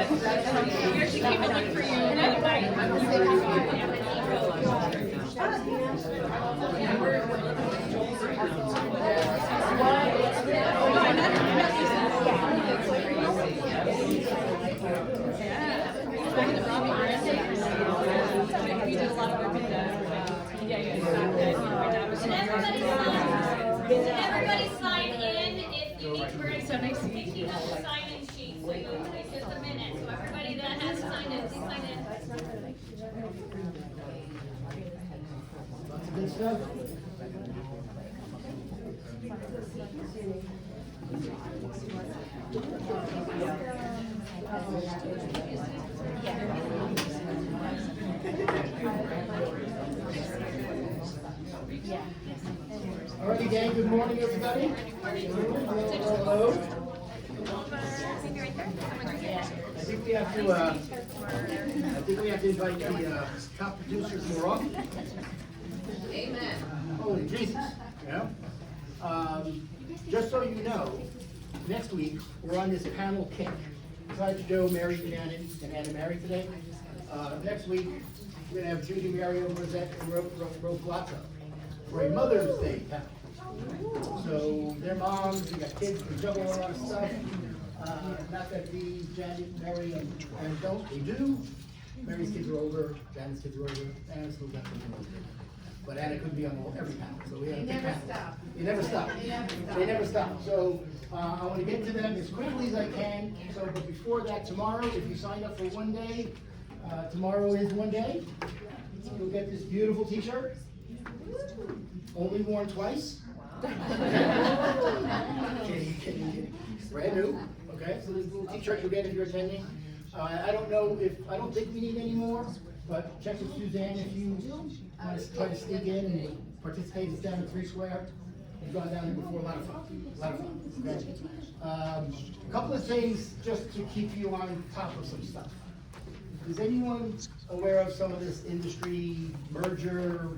Here she came to look for you. Everybody sign in if you need to bring so nice to meet you. Sign in sheet, so you'll take just a minute. So everybody that has signed in, please sign in. Lots of good stuff. All righty, gang, good morning, everybody. Hello. I think we have to invite the top producers more often. Amen. Holy Jesus, yeah. Just so you know, next week, we're on this panel kick. Besides Joe, Mary, Janet, and Anna Mary today. Next week, we're gonna have Judy, Miriam, Rosette, and Roglazzo for a Mother's Day panel. So their moms, we got kids, we juggle a lot of stuff. Not that these, Janet, Mary, and don't, they do. Mary's kids are older, Janet's kids are older, Anna's still got them older. But Anna couldn't be on every panel, so we had a big panel. They never stop. They never stop. So I want to get to them as quickly as I can. So, but before that, tomorrow, if you sign up for one day, tomorrow is one day. You'll get this beautiful T-shirt, only worn twice. Brand new. Okay, so this little T-shirt you'll get if you're attending. I don't think we need any more, but check with Suzanne if you want to try to sneak in and participate. It's down at 3 Square. We've gone down there before, a lot of fun, okay? A couple of things just to keep you on top of some stuff. Is anyone aware of some of this industry merger,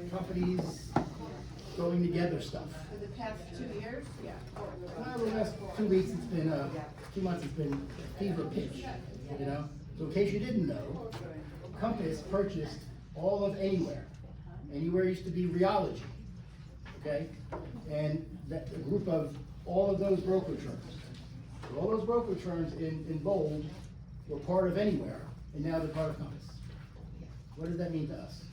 companies going together stuff? For the past 2 years? Yeah. Well, the last 2 weeks, it's been, 2 months, it's been fever pitch, you know? So in case you didn't know, Compass purchased all of Anywhere. Anywhere used to be Rheology, okay? And that, a group of all of those brokerage firms. So all those brokerage firms in bold were part of Anywhere, and now they're part of Compass. What does that mean to us?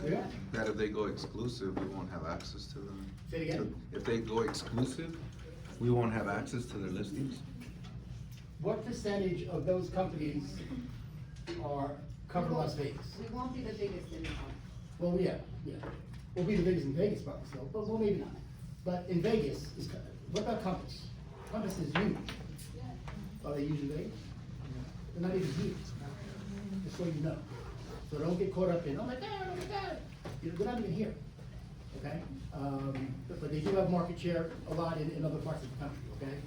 Yeah. That if they go exclusive, we won't have access to them. Say it again? If they go exclusive, we won't have access to their listings. What percentage of those companies are cover Las Vegas? We won't be the biggest in the country. Well, yeah. We'll be the biggest in Vegas probably still, but well, maybe not. But in Vegas, what about Compass? Compass is huge. Are they using Vegas? They're not even here, just so you know. So don't get caught up in, oh my God. You know, they're not even here, okay? But they do have market share a lot in other parts of the country, okay?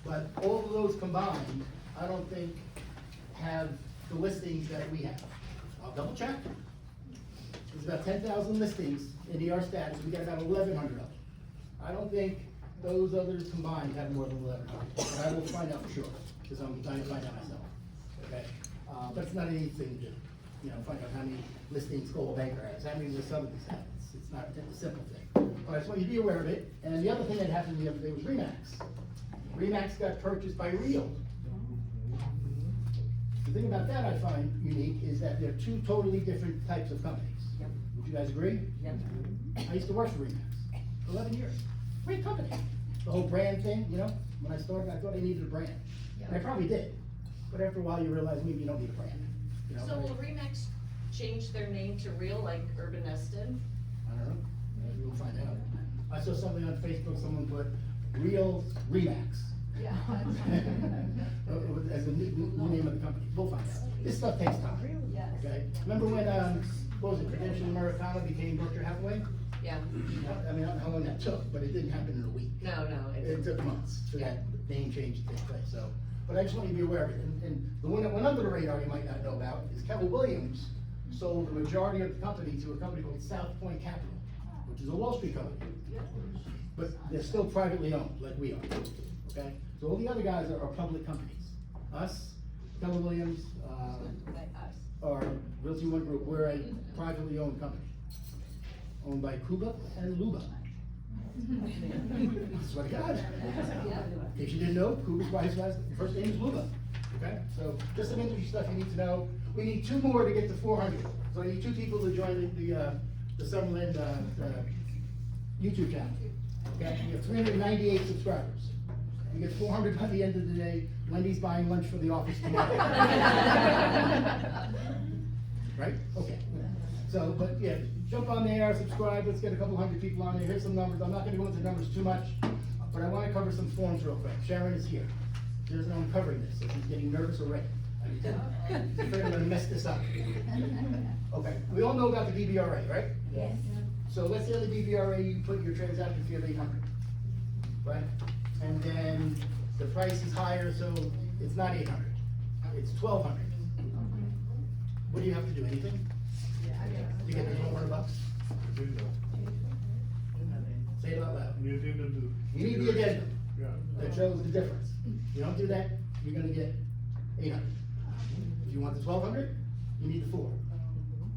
But all of those combined, I don't think have the listings that we have. I'll double check. There's about 10,000 listings in ER status, we got about 1,100 of them. I don't think those others combined have more than 1,100, but I will find out for sure, because I'm trying to find out myself, okay? But it's not an easy thing to do, you know, find out how many listings Global Banker has, how many Sotheby's has. It's not a simple thing. All right, so you be aware of it. And the other thing that happened the other day was Remax. Remax got purchased by Rio. The thing about that I find unique is that they're two totally different types of companies. Yep. Would you guys agree? Yep. I used to work for Remax for 11 years. Great company. The whole brand thing, you know, when I started, I thought I needed a brand. And I probably did. But after a while, you realize maybe you don't need a brand. You know, So will Remax change their name to Real, like Urban Neston? I don't know. Maybe we'll find out. I saw something on Facebook, someone put Real Remax. Yeah. As a new name of the company. We'll find out. This stuff takes time. Yes. Okay? Remember when, what was it, Prudential Americana became Berkshire Hathaway? Yeah. I mean, I don't know how long that took, but it didn't happen in a week. No, It took months for that name change to take place, so. But I just want you to be aware of it. And the one that went under the radar you might not know about is Keller Williams sold the majority of the company to a company called South Point Capital, which is a Wall Street company. but they're still privately owned, like we are, okay? So all the other guys are public companies. Us, Keller Williams, or Realty One Group, we're a privately owned company, owned by Kuba and Luba. I swear to God. In case you didn't know, Kuba's wife's first name is Luba, okay? So just some industry stuff you need to know. We need 2 more to get to 400. So I need 2 people to join the Summerlin, YouTube channel, okay? We have 398 subscribers. We get 400 by the end of the day. Wendy's buying lunch for the office tomorrow. Right? Okay. So, but yeah, jump on there, subscribe, let's get a couple hundred people on there, here's some numbers. I'm not gonna go into numbers too much, but I wanna cover some forms real quick. Sharon is here. She doesn't know I'm covering this, so she's getting nervous already. I'm afraid I'm gonna mess this up. Okay, we all know about the BBRA, right? Yes. So let's say on the BBRA, you put your transaction fee of 800, right? And then the price is higher, so it's not 800, it's 1,200. What do you have to do, anything? To get the 1,200 bucks? Say it out loud. You need the addendum that shows the difference. If you don't do that, you're gonna get 800. If you want the 1,200, you need the 4.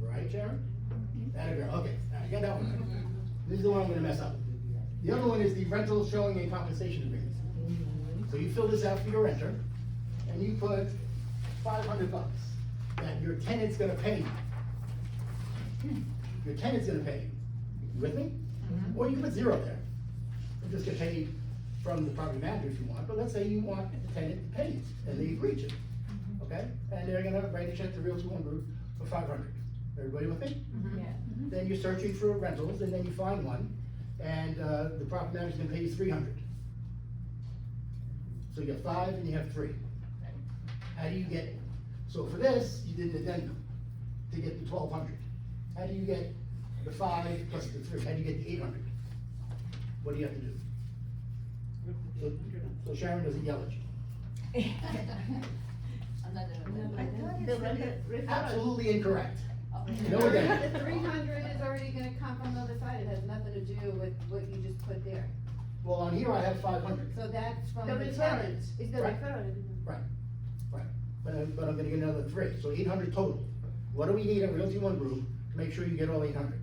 Right, Sharon? That a girl, okay, all right, get that one. This is the one I'm gonna mess up. The other one is the rental showing a compensation agreement. So you fill this out for your renter, and you put 500 bucks that your tenant's gonna pay you. Your tenant's gonna pay you. You with me? Or you can put 0 there. You just get paid from the property manager if you want, but let's say you want the tenant to pay you, and they agree to, okay? And they're gonna write a check to Realty One Group for 500. Everybody with me? Yeah. Then you're searching for rentals, and then you find one, and the property manager's gonna pay you 300. So you have 5 and you have 3. How do you get, so for this, you did an addendum to get the 1,200. How do you get the 5 plus the 3? How do you get the 800? What do you have to do? So Sharon doesn't yell at you. Absolutely incorrect. No addendum. The 300 is already gonna come from the other side, it has nothing to do with what you just put there. Well, on here I have 500. So that's from The the referral. tenant. It's the Right. referral. Right, right. But I'm gonna get another 3, so 800 total. What do we need at Realty One Group to make sure you get all 800?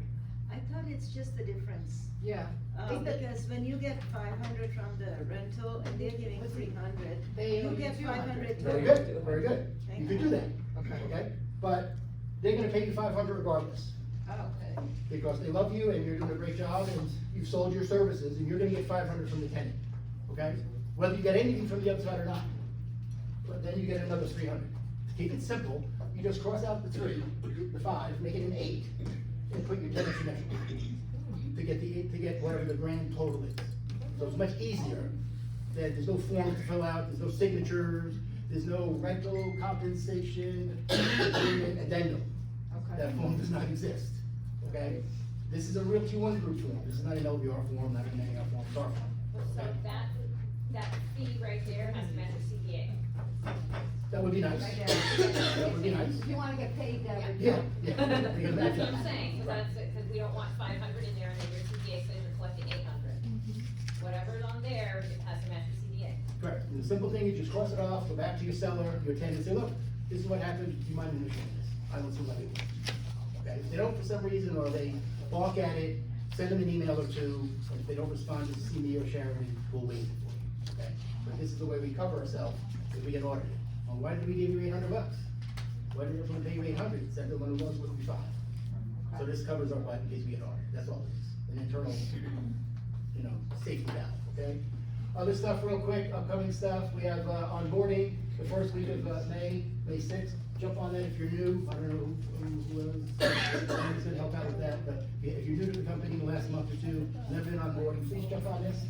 I thought it's just the difference, Yeah. because when you get 500 from the rental and they're giving 300, They you owe you get 500 Very too. good, very good. Thank You can do that, okay? But they're gonna pay you 500 regardless, Okay. because they love you and you're doing a great job and you've sold your services and you're gonna get 500 from the tenant, okay? Whether you get anything from the other side or not. But then you get another 300. To keep it simple, you just cross out the 3, the 5, make it an 8, and put your tenant's initial to get the 8, to get whatever the grand total is. So it's much easier. There's no form to fill out, there's no signatures, there's no rental compensation agreement addendum. Okay. That form does not exist, okay? This is a Realty One Group form, this is not an LVR form, not an AR form, it's our form. So that fee right there has to match your CPA. That would be nice. That would be nice. If you wanna get paid, that would. Yeah, yeah. because That's what I'm saying, because we don't want 500 in there and then your CPA says you're collecting 800. Whatever's on there, it has to match your CPA. Correct, and the simple thing is just cross it off, go back to your seller, your tenant, say, look, this is what happened, do you mind initialing this? I don't see why they won't. Okay, if they don't for some reason, or they balk at it, send them an email or 2, and if they don't respond, just see me or Sharon, and we'll wait for you, okay? But this is the way we cover ourselves if we get audited. Well, why did we give you 800 bucks? Why did we pay you 800, send them when it was supposed to be 5? So this covers our butt in case we get audited, that's all it is, an internal, safety valve, okay? Other stuff real quick, upcoming stuff, we have, onboarding, the first week of, May 6th. Jump on that if you're new, I don't know who is gonna help out with that, but if you're new to the company in the last month or 2, never been on board, please jump on this.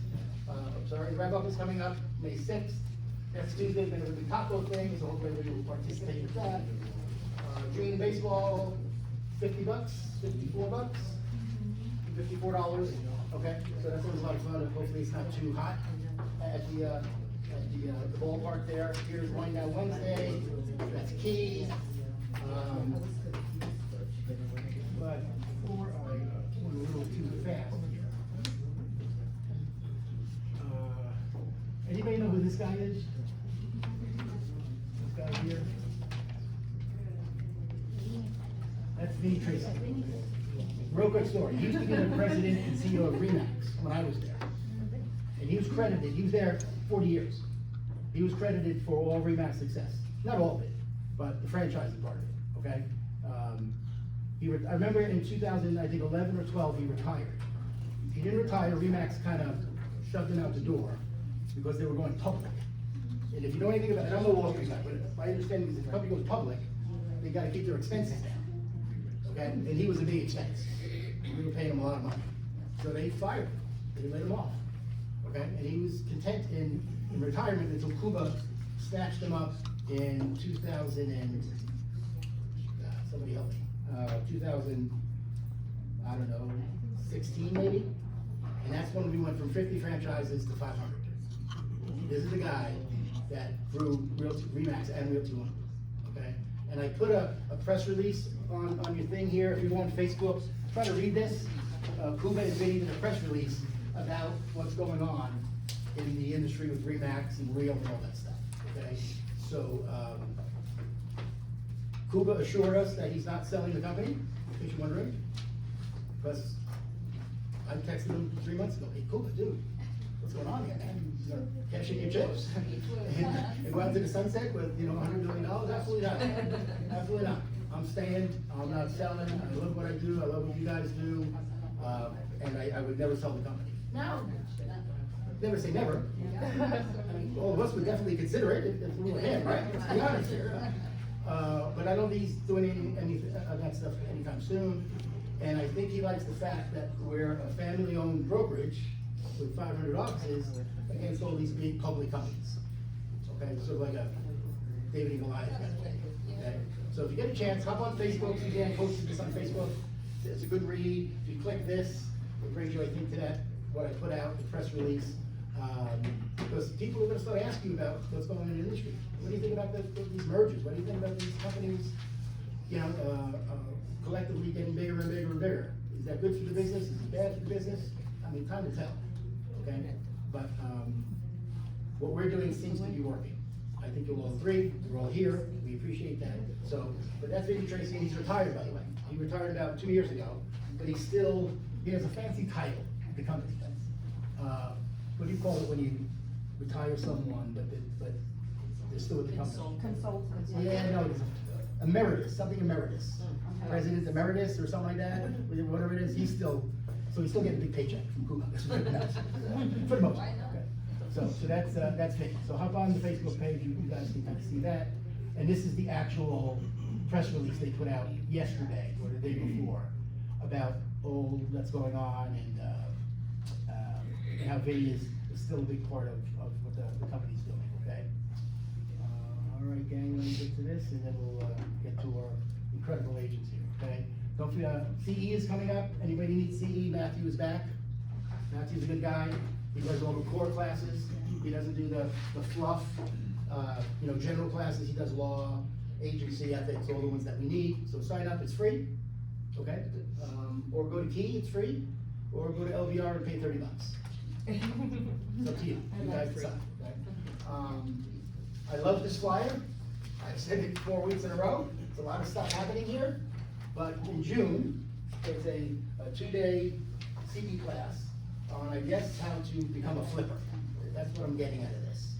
I'm sorry, Rev Up is coming up May 6th, that's Tuesday, then there's a taco thing, so hopefully everybody will participate with that. June baseball, $50, $54, $54, okay, so that's always a lot of fun, and hopefully it's not too hot at the ballpark there. Here's Wine Down Wednesday, that's key. But before I go a little too fast, this guy is? This guy here? That's Vinny Tracy. Real quick story. He used to be the president and CEO of Remax when I was there. And he was credited, he was there 40 years. He was credited for all Remax success. Not all of it, but the franchising part of it, okay? I remember in 2000, I think 11 or 12, he retired. He didn't retire, Remax kind of shoved him out the door because they were going public. And if you know anything about, and I'm no Wall Street guy, but my understanding is if a company goes public, they gotta keep their expenses down. Okay, and he was a big expense. We were paying him a lot of money. So they fired him, they laid him off. Okay, and he was content in retirement until Cuba snatched him up in 2000 and, somebody help me, 2000, I don't know, 16 maybe? And that's when we went from 50 franchises to 500. This is the guy that grew Remax and Realty One, okay? And I put a press release on your thing here. If you go on Facebook, try to read this. Kuba and Vinny did a press release about what's going on in the industry with Remax and Real and all that stuff, okay? So, Kuba assured us that he's not selling the company, in case you're wondering. Because I texted him 3 months ago, hey Kuba, dude, what's going on here, man? You know, cashing your chips. And go out to the sunset with, $100 million? Absolutely not. Absolutely not. I'm staying, I'm not selling, I love what I do, I love what you guys do, and I would never sell the company. No. Never say never. I mean, all of us would definitely consider it if we were him, right? Let's be honest here. But I don't think he's doing any of that stuff anytime soon. And I think he likes the fact that we're a family-owned brokerage with 500 offices against all these big public companies. Okay, sort of like a David and Goliath kind of thing. Okay? So if you get a chance, hop on Facebook. Suzanne posted this on Facebook. It's a good read. If you click this, it brings you, I think, to that, what I put out, the press release. Because people are going to start asking you about what's going on in the industry. What do you think about these mergers? What do you think about these companies, collectively getting bigger and bigger and bigger? Is that good for the business? Is it bad for the business? I mean, time to tell, okay? But what we're doing seems to be working. I think you'll all agree. We're all here. We appreciate that. So, but that's Vinny Tracy, and he's retired, by the way. He retired about 2 years ago, but he has a fancy title at the company. What do you call it when you retire someone, but they're still with the company? Consultants. Yeah, no, it's emeritus, something emeritus. President emeritus or something like that, whatever it is, he's still getting a big paycheck from Kuba. For the most part, okay. So that's Vicky. So hop on the Facebook page, you guys can kind of see that. And this is the actual press release they put out yesterday or the day before about all that's going on and how Vinny is still a big part of what the company's doing, okay? All right, gang, let me get to this and then we'll get to our incredible agents here, okay? Don't forget, CE is coming up. Anybody need CE? Matthew is back. Matthew's a good guy. He does all the core classes. He doesn't do the fluff, general classes. He does law, agency, ethics, all the ones that we need. So sign up, it's free, okay? Or go to Key, it's free. Or go to LVR and pay $30. It's up to you. You guys decide, okay? I love this flyer. I've said it 4 weeks in a row. There's a lot of stuff happening here. But in June, there's a 2-day CE class on, I guess, how to become a flipper. That's what I'm getting out of this,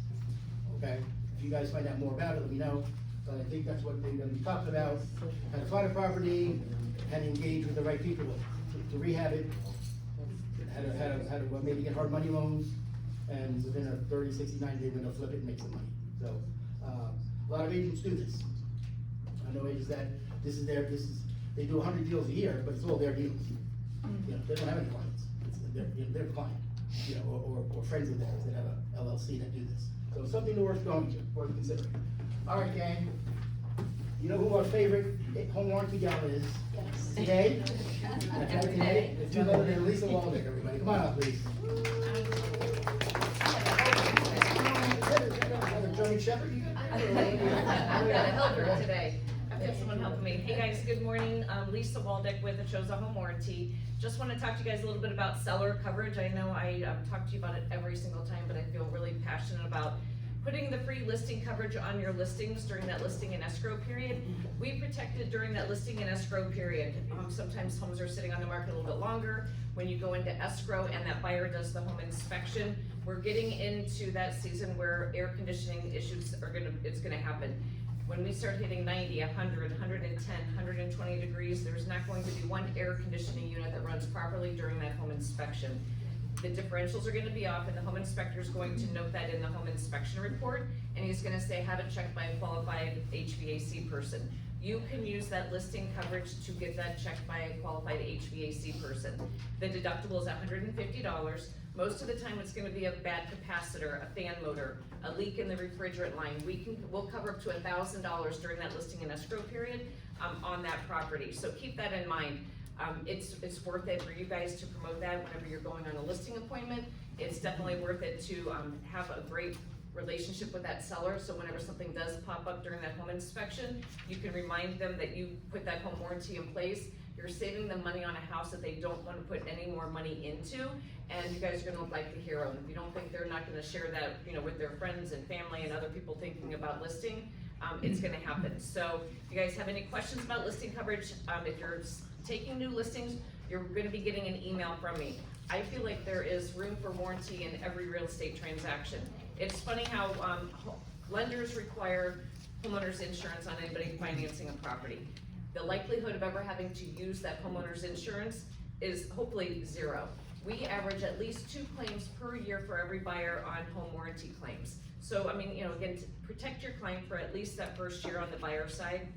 okay? If you guys find out more about it, let me know. But I think that's what they're gonna be talking about. How to find a property, how to engage with the right people to rehab it, how to maybe get hard money loans, and within a 30, 60, 90 day window, flip it and make some money. So, a lot of agents do this. I know agents that they do 100 deals a year, but it's all their deals. They don't have any clients. It's their client, or friends of theirs that have a LLC that do this. So it's something worth going to, worth considering. All right, gang. You know who our favorite home warranty gal is? Yes. Today? That's right, today. It's none other than Lisa Waldick, everybody. Come on up, please. Johnny Shepherd, you got I've got a helper today. I've got someone helping me. Hey guys, good morning. Lisa Waldick with the Choza Home Warranty. Just want to talk to you guys a little bit about seller coverage. I know I talk to you about it every single time, but I feel really passionate about putting the free listing coverage on your listings during that listing and escrow period. We protected during that listing and escrow period. Sometimes homes are sitting on the market a little bit longer. When you go into escrow and that buyer does the home inspection, we're getting into that season where air conditioning issues it's gonna happen. When we start hitting 90, 100, 110, 120 degrees, there's not going to be one air conditioning unit that runs properly during that home inspection. The differentials are gonna be off, and the home inspector is going to note that in the home inspection report, and he's gonna say, have it checked by a qualified HVAC person. You can use that listing coverage to get that checked by a qualified HVAC person. The deductible is $150. Most of the time, it's gonna be a bad capacitor, a fan motor, a leak in the refrigerant line. We'll cover up to $1,000 during that listing and escrow period on that property. So keep that in mind. It's worth it for you guys to promote that whenever you're going on a listing appointment. It's definitely worth it to have a great relationship with that seller, so whenever something does pop up during that home inspection, you can remind them that you put that home warranty in place. You're saving them money on a house that they don't want to put any more money into, and you guys are gonna look like the hero. And if you don't think they're not gonna share that, with their friends and family and other people thinking about listing, it's gonna happen. So if you guys have any questions about listing coverage, if you're taking new listings, you're gonna be getting an email from me. I feel like there is room for warranty in every real estate transaction. It's funny how lenders require homeowner's insurance on anybody financing a property. The likelihood of ever having to use that homeowner's insurance is hopefully zero. We average at least 2 claims per year for every buyer on home warranty claims. So, again, to protect your client for at least that first year on the buyer side,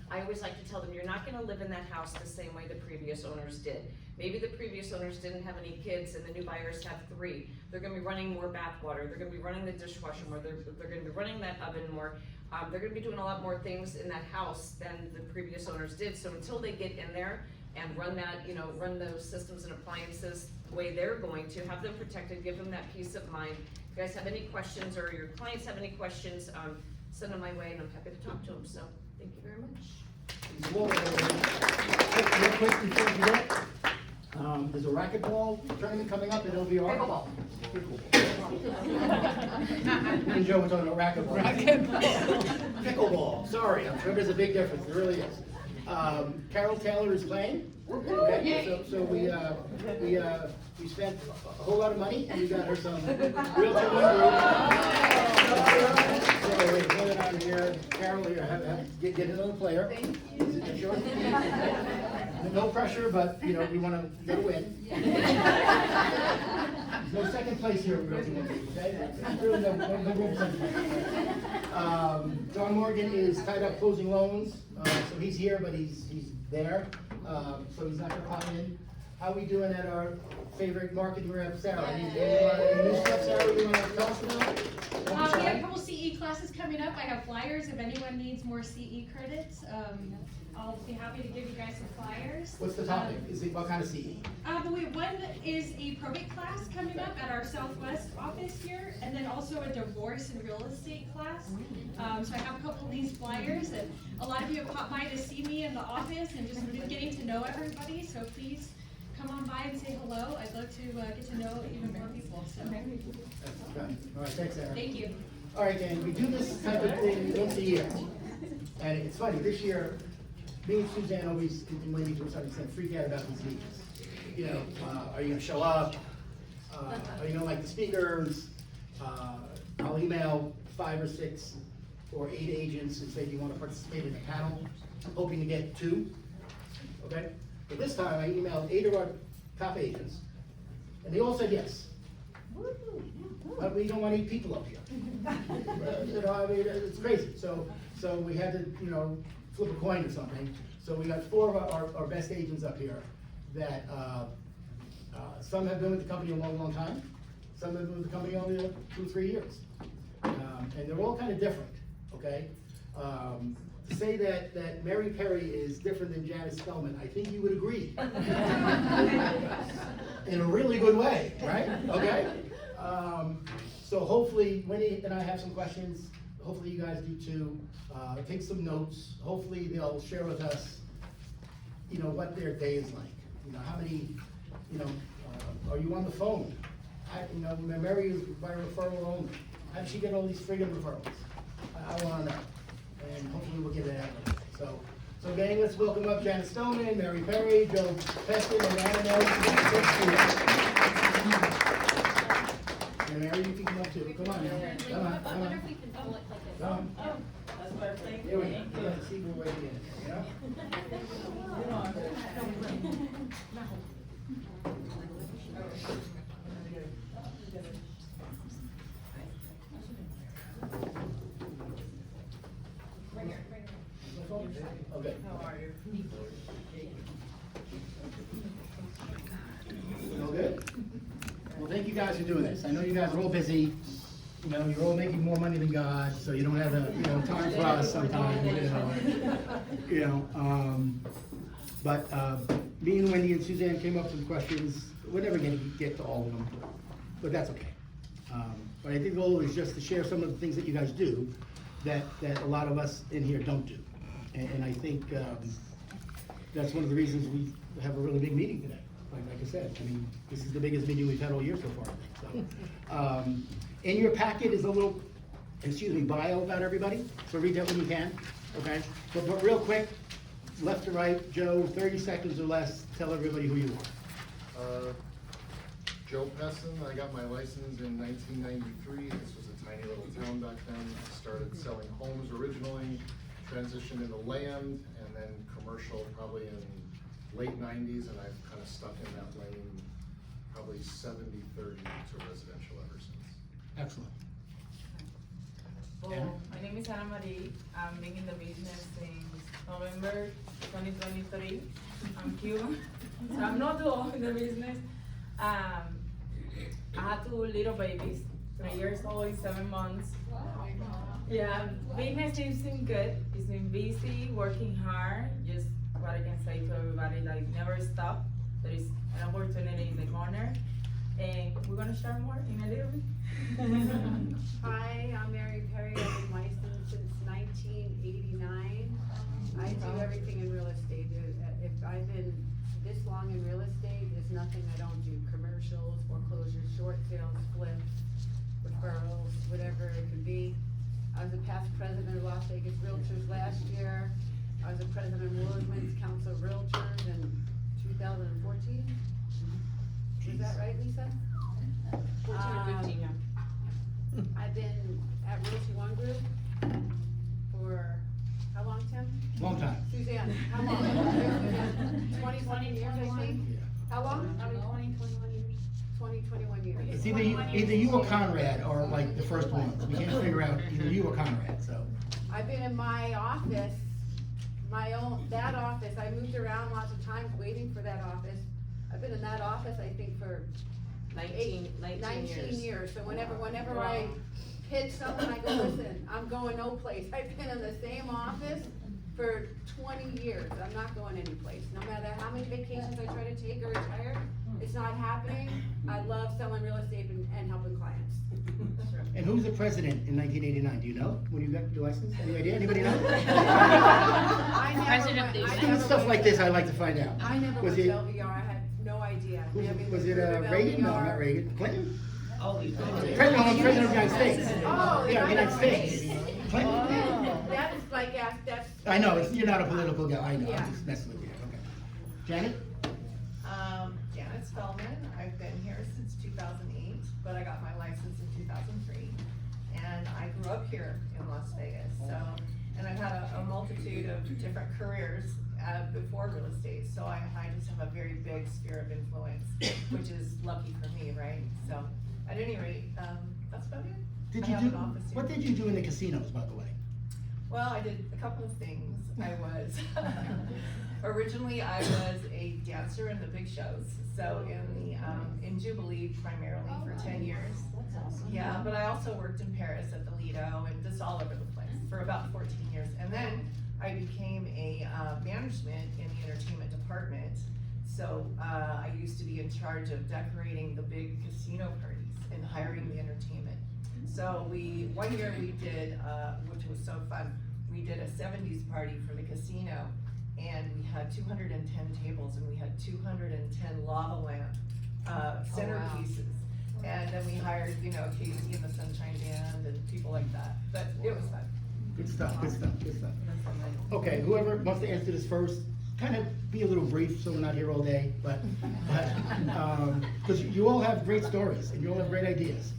I always like to tell them, you're not gonna live in that house the same way the previous owners did. Maybe the previous owners didn't have any kids and the new buyers have 3. They're gonna be running more bath water, they're gonna be running the dishwasher more, they're gonna be running that oven more. They're gonna be doing a lot more things in that house than the previous owners did. So until they get in there and run that, run those systems and appliances the way they're going to, have them protected, give them that peace of mind. If you guys have any questions or your clients have any questions, send them my way and I'm happy to talk to them. So thank you very much. Real quick before you forget, there's a racquetball tournament coming up at LVR. Pickleball. Me and Joe were talking about racquetball. Pickleball, sorry, I'm sure there's a big difference, there really is. Carol Taylor is playing, okay, so we spent a whole lot of money, and we got her some real So we're putting it on here, Carol, here, get another player. Thank Sure. No pressure, but, we wanna get a win. There's no second place here, okay? Really no room for second place. John Morgan is tied up closing loans, so he's here, but he's there, so he's not gonna pop in. How we doing at our favorite marketing rep, Sarah? Any new stuff, Sarah, you wanna tell us about? We have a couple CE classes coming up. I have flyers if anyone needs more CE credits. I'll be happy to give you guys some flyers. What's the topic? What kind of CE? One is a probate class coming up at our Southwest office here, and then also a divorce and real estate class. So I have a couple of these flyers, and a lot of you have popped by to see me in the office and just been getting to know everybody, so please come on by and say hello. I'd love to get to know even more people, so. Okay. All right, thanks, Sarah. Thank you. All right, Dan, we do this type of thing once a year. And it's funny, this year, me and Suzanne always, and Wendy to a certain extent, freak out about these meetings. Are you gonna show up? Are you gonna like the speakers? I'll email 5 or 6 or 8 agents and say, do you wanna participate in a panel? I'm hoping to get 2, okay? But this time, I emailed 8 of our top agents, and they all said yes. But we don't want 8 people up here. It's crazy. So we had to, flip a coin or something. So we got 4 of our best agents up here that, some have been with the company a long, long time. Some have been with the company only 2 or 3 years. And they're all kind of different, okay? To say that Mary Perry is different than Janice Spellman, I think you would agree. In a really good way, right? Okay? So hopefully, Winnie and I have some questions. Hopefully you guys do too. Take some notes. Hopefully they'll share with us, what their day is like. How many, are you on the phone? Mary is by referral only. How did she get all these freedom referrals? I wanna know, and hopefully we'll get it out. So gang, let's welcome up Janet Stoneman, Mary Perry, Joe Peston, and Anna Nelson. And Mary, you can come up too, come on now, come on, I come wonder on. if we can pull it like this. Come on. That's what I'm saying. Here we go, let's see where we're in, you know? Okay. How are you? All good? Well, thank you guys for doing this. I know you guys are all busy. You know, you're all making more money than God, so you don't have the, time for us sometimes, But, me and Wendy and Suzanne came up with some questions. We're never gonna get to all of them, but that's okay. But I think the goal is just to share some of the things that you guys do that a lot of us in here don't do. And I think, that's one of the reasons we have a really big meeting today. Like I said, I mean, this is the biggest meeting we've had all year so far, I think, so. In your packet is a little, bio about everybody, so read that when you can, okay? But real quick, left to right, Joe, 30 seconds or less, tell everybody who you are. Joe Pesson, I got my license in 1993. This was a tiny little town back then. Started selling homes originally, transitioned into land, and then commercial probably in late 90s, and I've kind of stuck in that lane probably 70-30 to residential ever since. Excellent. Well, my name is Ana Marie. I'm been in the business since November 2023. I'm Cuban, so I'm not too old in the business. I had 2 little babies, 3 years old and 7 months. Yeah, business has been good. It's been busy, working hard. Just what I can say to everybody, like never stop. There is an opportunity in the corner, and we're gonna share more in a little bit. Hi, I'm Mary Perry. I've been licensed since 1989. I do everything in real estate. If I've been this long in real estate, there's nothing I don't do. Commercials, foreclosures, short sales, flips, referrals, whatever it could be. I was a past president of Las Vegas Realtors last year. I was a president of Woodlands Council of Realtors in 2014. Is that right, Lisa? 14 or 15, yeah. I've been at Realty One Group for, how long, Tim? Long time. Suzanne, how long? 20 years, I think. Yeah. How long? 21 years. It's either you or Conrad are like the first ones. We can't figure out either you or Conrad, so. I've been in my office, that office, I moved around lots of times waiting for that office. I've been in that office, I think, for 19 years. So whenever I pitch someone, I go, listen, I'm going no place. I've been in the same office for 20 years. I'm not going anyplace. No matter how many vacations I try to take or retire, it's not happening. I love selling real estate and helping clients. And who's the president in 1989? Do you know, when you got your license? Any idea? Anybody know? I never President went- I Nixon. never Stuff went like to- this I like to find out. I never Was went to it, LVR, I had no idea. was it Reagan? No, not Reagan. Clinton? Oh, you President of the United States. Oh, Yeah, United States. Clinton? That is like, that's. I know, you're not a political guy, I know, Yeah. I'm just messing with you, okay. Janet? Janet Spellman, I've been here since 2008, but I got my license in 2003. And I grew up here in Las Vegas, so, and I've had a multitude of different careers before real estate, so I just have a very big sphere of influence, which is lucky for me, right? So, at any rate, that's about it. Did I you have do, an office here. what did you do in the casinos, by the way? Well, I did a couple of things. I was, originally I was a dancer in the big shows, so in Jubilee primarily for 10 years. Yeah, but I also worked in Paris at the Lido and just all over the place for about 14 years. And then I became a management in the entertainment department. So I used to be in charge of decorating the big casino parties and hiring the entertainment. So one year we did, which was so fun, we did a 70s party for the casino, and we had 210 tables, and we had 210 lava lamp centerpieces. And then we hired, Casey and the Sunshine Band people like that. But it was fun. Good stuff, good stuff, good stuff. That's amazing. Okay, whoever wants to answer this first, kind of be a little brief, so we're not here all day, but, because you all have great stories, and you all have great ideas.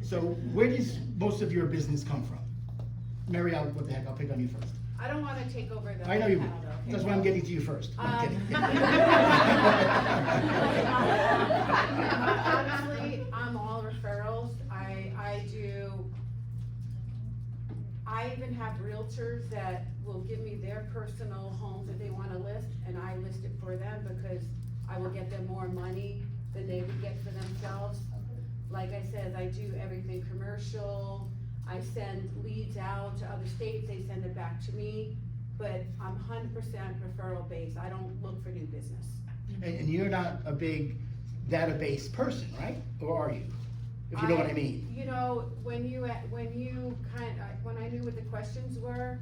So where does most of your business come from? Mary, what the heck, I'll pick on you first. I don't wanna take over the I know you panel, will, though. that's why I'm getting to you first. I'm kidding. Honestly, I'm all referrals. I even have realtors that will give me their personal homes that they wanna list, and I list it for them because I will get them more money than they would get for themselves. Like I said, I do everything commercial, I send leads out to other states, they send it back to me, but I'm 100% referral based, I don't look for new business. And you're not a big database person, right? Or are you? If you know what I mean. You know, when I knew what the questions were,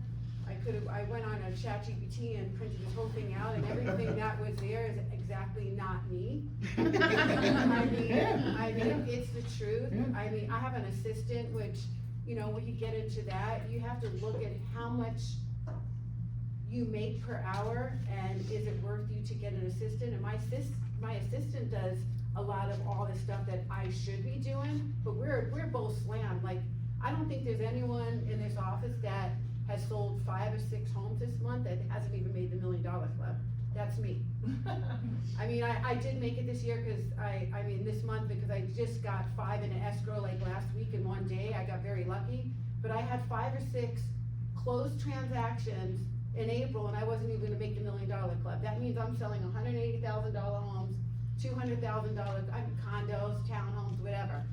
I went on a ChatGPT and printed this whole thing out, and everything that was there is exactly not me. I mean, it's the truth. Yeah. I mean, I have an assistant, which, you know, when you get into that, you have to look at how much you make per hour, and is it worth you to get an assistant? And my assistant does a lot of all the stuff that I should be doing, but we're both slammed. Like, I don't think there's anyone in this office that has sold 5 or 6 homes this month that hasn't even made the $1 Million Club. That's me. I mean, I did make it this year, cause I mean, this month, because I just got 5 in an escrow like last week in one day, I got very lucky. But I had 5 or 6 closed transactions in April, and I wasn't even gonna make the $1 Million Club. That means I'm selling $180,000 homes, $200,000 condos, townhomes, whatever.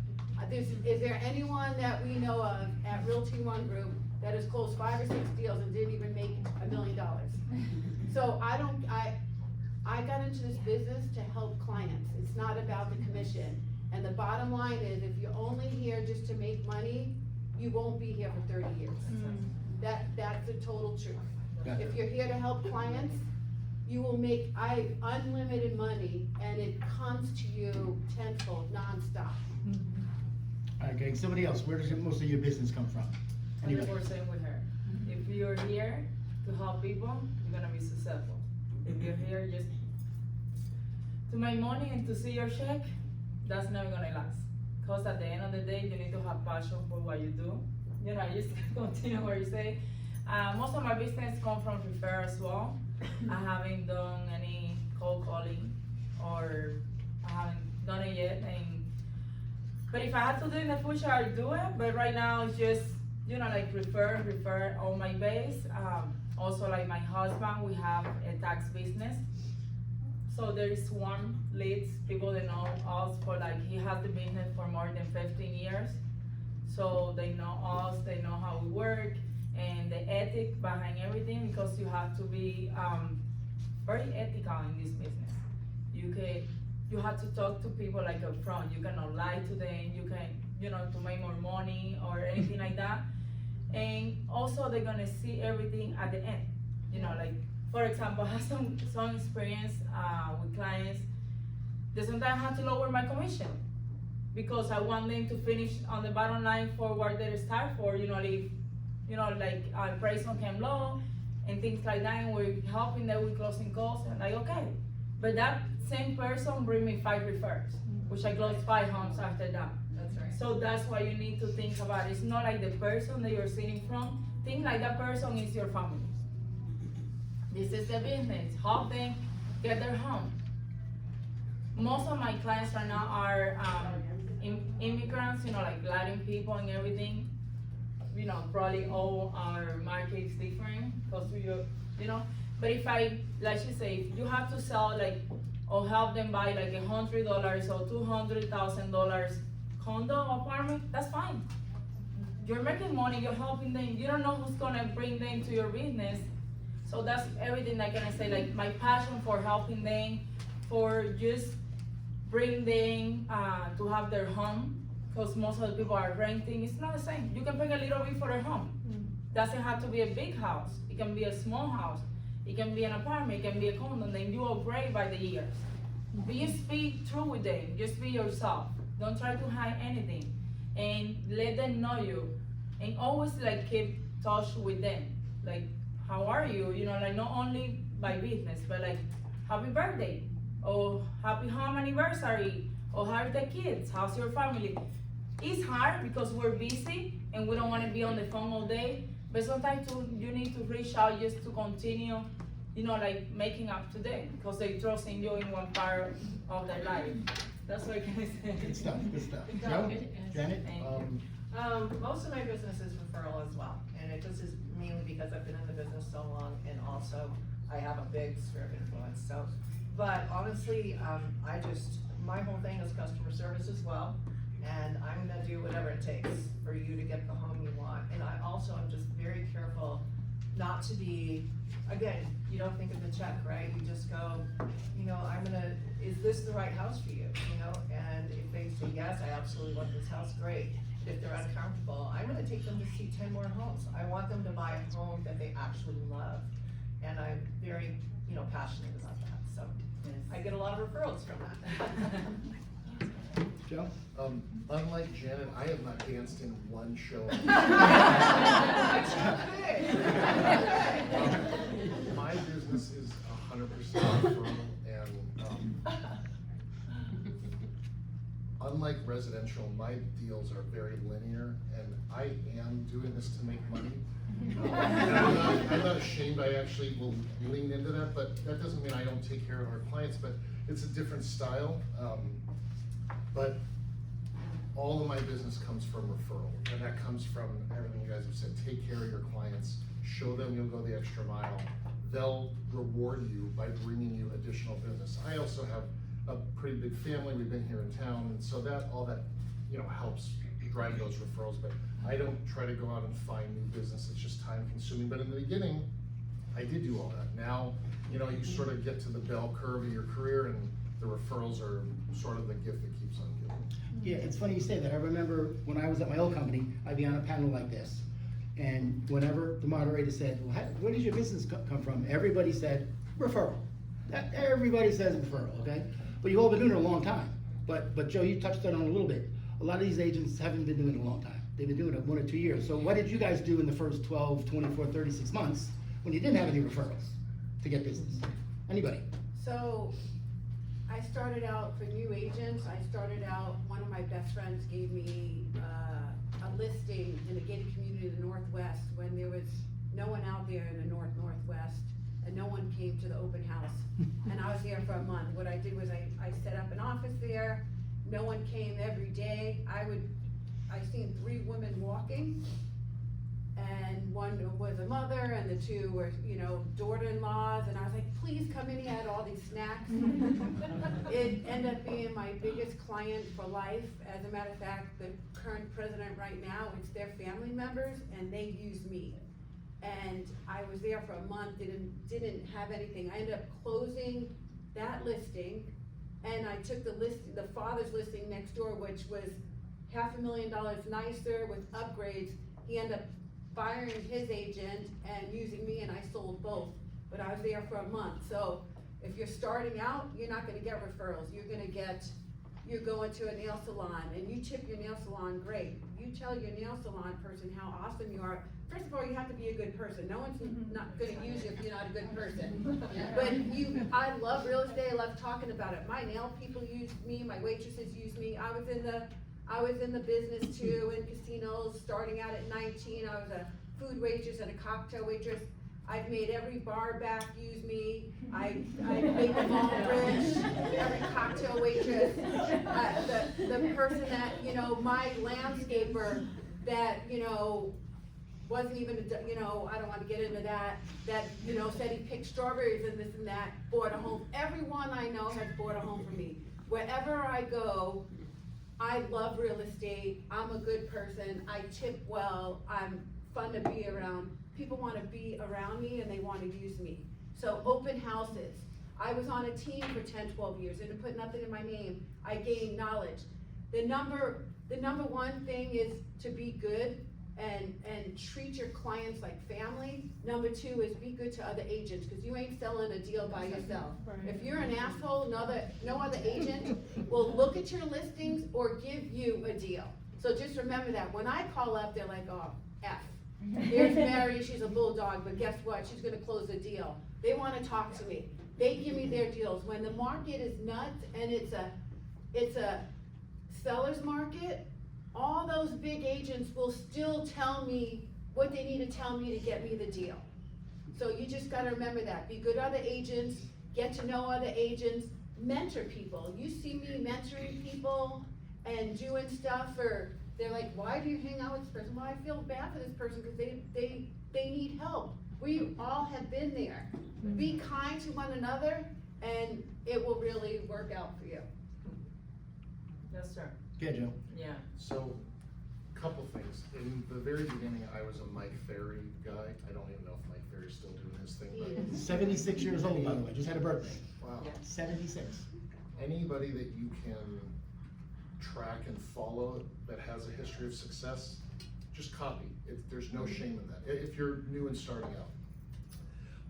Is there anyone that we know of at Realty One Group that has closed 5 or 6 deals and didn't even make $1 million? So I got into this business to help clients. It's not about the commission. And the bottom line is, if you're only here just to make money, you won't be here for 30 years. That's the total truth. Yeah. If you're here to help clients, you will make unlimited money, and it comes to you tenfold, nonstop. Okay, somebody else, where does most of your business come from? Anybody? 100% with her. If you're here to help people, you're gonna be successful. If you're here just to make money and to see your check, that's never gonna last. Cause at the end of the day, you need to have passion for what you do. You know, just continue where you say. Most of my business come from referral as well. I haven't done any cold calling, or I haven't done it yet. But if I had to do it in the future, I'd do it. But right now, it's just, you know, like refer on my base. Also, like my husband, we have a tax business. So there is warm leads, people that know us for, like, he has the business for more than 15 years. So they know us, they know how we work, and the ethic behind everything, because you have to be very ethical in this business. You have to talk to people like up front. You cannot lie to them. You can, you know, to make more money or anything like that. And also they're gonna see everything at the end. You know, like, for example, I have some experience with clients that sometimes I have to lower my commission because I want them to finish on the bottom line for what they start for. You know, if, you know, like appraisal came low and things like that, and we're helping them with closing costs, and like, okay. But that same person bring me 5 refers, which I closed 5 homes after that. That's right. So that's why you need to think about it. It's not like the person that you're sitting from. Think like that person is your family. This is the business. Help them get their home. Most of my clients right now are immigrants, you know, like Latin people and everything. You know, probably all our market is different because you know. But if like she say, if you have to sell like, or help them buy like $100 or $200,000 condo apartment, that's fine. You're making money, you're helping them. You don't know who's gonna bring them to your business. So that's everything I can say, like my passion for helping them, for just bring them to have their home, because most of the people are renting. It's not the same. You can pay a little bit for a home. Doesn't have to be a big house. It can be a small house. It can be an apartment, it can be a condo, and then you upgrade by the years. But just be true with them, just be yourself. Don't try to hide anything. And and let them know you, and always like keep touch with them, like how are you, you know, like not only by business, but like happy birthday, or happy home anniversary, or how are the kids, how's your family. It's hard because we're busy and we don't want to be on the phone all day, but sometimes you need to reach out just to continue, you know, like making up to them, because they trust in you in one part of their life. That's what I can say. Good stuff, good stuff. Joe, Janet? Most of my business is referral as well, and it just is mainly because I've been in the business so long, and also I have a big sphere of influence, so. But honestly, my whole thing is customer service as well, and I'm gonna do whatever it takes for you to get the home you want. And I also am just very careful not to be, again, you don't think of the check, right? You just go, you know, is this the right house for you, you know? And if they say, yes, I absolutely want this house, great. If they're uncomfortable, I'm gonna take them to see 10 more homes. I want them to buy a home that they actually love. And I'm very, you know, passionate about that, so I get a lot of referrals from that. Joe? Unlike Janet, I have not danced in one show. My business is 100% referral, and unlike residential, my deals are very linear, and I am doing this to make money. And I'm not ashamed, I actually will lean into that, but that doesn't mean I don't take care of our clients, but it's a different style. But all of my business comes from referral, and that comes from everything you guys have said. Take care of your clients, show them you'll go the extra mile. They'll reward you by bringing you additional business. I also have a pretty big family, we've been here in town, and so all that, you know, helps drive those referrals, but I don't try to go out and find new business, it's just time consuming. But in the beginning, I did do all that. Now, you know, you sort of get to the bell curve of your career, and the referrals are sort of the gift that keeps on giving. Yeah, it's funny you say that. I remember when I was at my old company, I'd be on a panel like this. And whenever the moderator said, well, where does your business come from? Everybody said, referral. Everybody says referral, okay? But you've all been doing it a long time. But Joe, you touched on it a little bit. A lot of these agents haven't been doing it a long time. They've been doing it 1 or 2 years. So what did you guys do in the first 12, 24, 36 months when you didn't have any referrals to get business? Anybody? So, I started out for new agents, one of my best friends gave me a listing in a gated community in the Northwest when there was no one out there in the Northwest, and no one came to the open house. And I was there for a month. What I did was I set up an office there, no one came every day. I seen 3 women walking, and one was a mother, and the 2 were, you know, daughter-in-laws, and I was like, please come in, he had all these snacks. It ended up being my biggest client for life. As a matter of fact, the current president right now, it's their family members, and they use me. And I was there for a month, didn't have anything. I ended up closing that listing, and I took the father's listing next door, which was $500,000 nicer with upgrades. He ended up firing his agent and using me, and I sold both. But I was there for a month. So if you're starting out, you're not gonna get referrals. You're going to a nail salon and you tip your nail salon, great. You tell your nail salon person how awesome you are. First of all, you have to be a good person. No one's not gonna use you if you're not a good person. But I love real estate, I love talking about it. My nail people use me, my waitresses use me. I was in the business too, in casinos, starting out at 19. I was a food waitress and a cocktail waitress. I've made every bar back use me. I made them all rich, every cocktail waitress. The person that, you know, my landscaper that, you know, wasn't even, you know, I don't want to get into that, you know, said he picked strawberries and this and that, bought a home. Everyone I know has bought a home for me. Wherever I go, I love real estate, I'm a good person, I tip well, I'm fun to be around. People want to be around me and they want to use me. So open houses. I was on a team for 10, 12 years, didn't put nothing in my name. I gained knowledge. The number 1 thing is to be good and treat your clients like family. Number 2 is be good to other agents, because you ain't selling a deal by yourself. If you're an asshole, no other agent will look at your listings or give you a deal. So just remember that, when I call up, they're like, oh, F. Here's Mary, she's a bulldog, but guess what, she's gonna close a deal. They wanna talk to me, they give me their deals. When the market is nuts and it's a seller's market, all those big agents will still tell me what they need to tell me to get me the deal. So you just gotta remember that, be good other agents, get to know other agents, mentor people. You see me mentoring people and doing stuff for, they're like, why do you hang out with this person? Well, I feel bad for this person because they need help. We all have been there. Be kind to one another and it will really work out for you. Yes, sir. Okay, Joe. Yeah. So, couple things. In the very beginning, I was a Mike Ferry guy. I don't even know if Mike Ferry's still doing his thing, but. 76 years old, by the way, just had a birthday. Wow. 76. Anybody that you can track and follow that has a history of success, just copy. There's no shame in that, if you're new and starting out.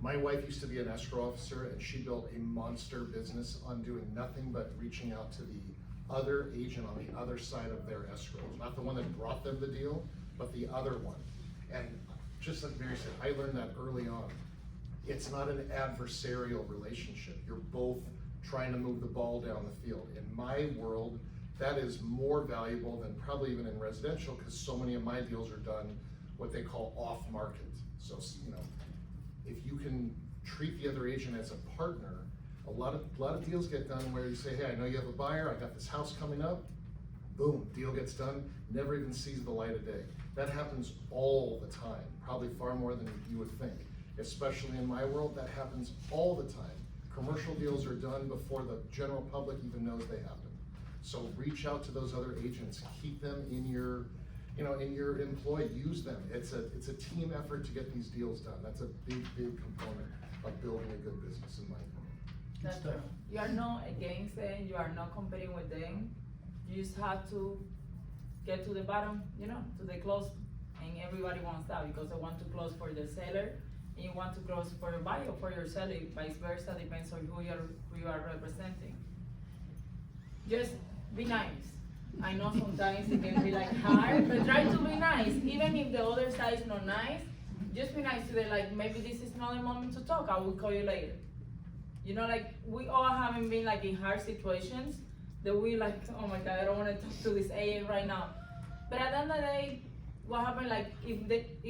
My wife used to be an escrow officer, and she built a monster business on doing nothing but reaching out to the other agent on the other side of their escrow. Not the one that brought them the deal, but the other one. And just like Mary said, I learned that early on. It's not an adversarial relationship. You're both trying to move the ball down the field. In my world, that is more valuable than probably even in residential, because so many of my deals are done what they call off market. So, you know, if you can treat the other agent as a partner, a lot of deals get done where you say, hey, I know you have a buyer, I got this house coming up, boom, deal gets done, never even sees the light of day. That happens all the time, probably far more than you would think. Especially in my world, that happens all the time. Commercial deals are done before the general public even knows they happen. So reach out to those other agents, keep them in your, in your employ, use them. It's a team effort to get these deals done. That's a big component of building a good business, in my opinion. That's true. You are not against them, you are not competing with them. You just have to get to the bottom, to the close, and everybody wants that because they want to close for the seller, and you want to close for your buyer or for your seller, vice versa, depends on who you are representing. Just be nice. I know sometimes it can be like hard, but try to be nice. Even if the other side is not nice, just be nice to them, like maybe this is not the moment to talk, I will call you later. We all haven't been like in hard situations that we like, oh my God, I don't want to talk to this agent right now. But at the end of the day, what happened, like if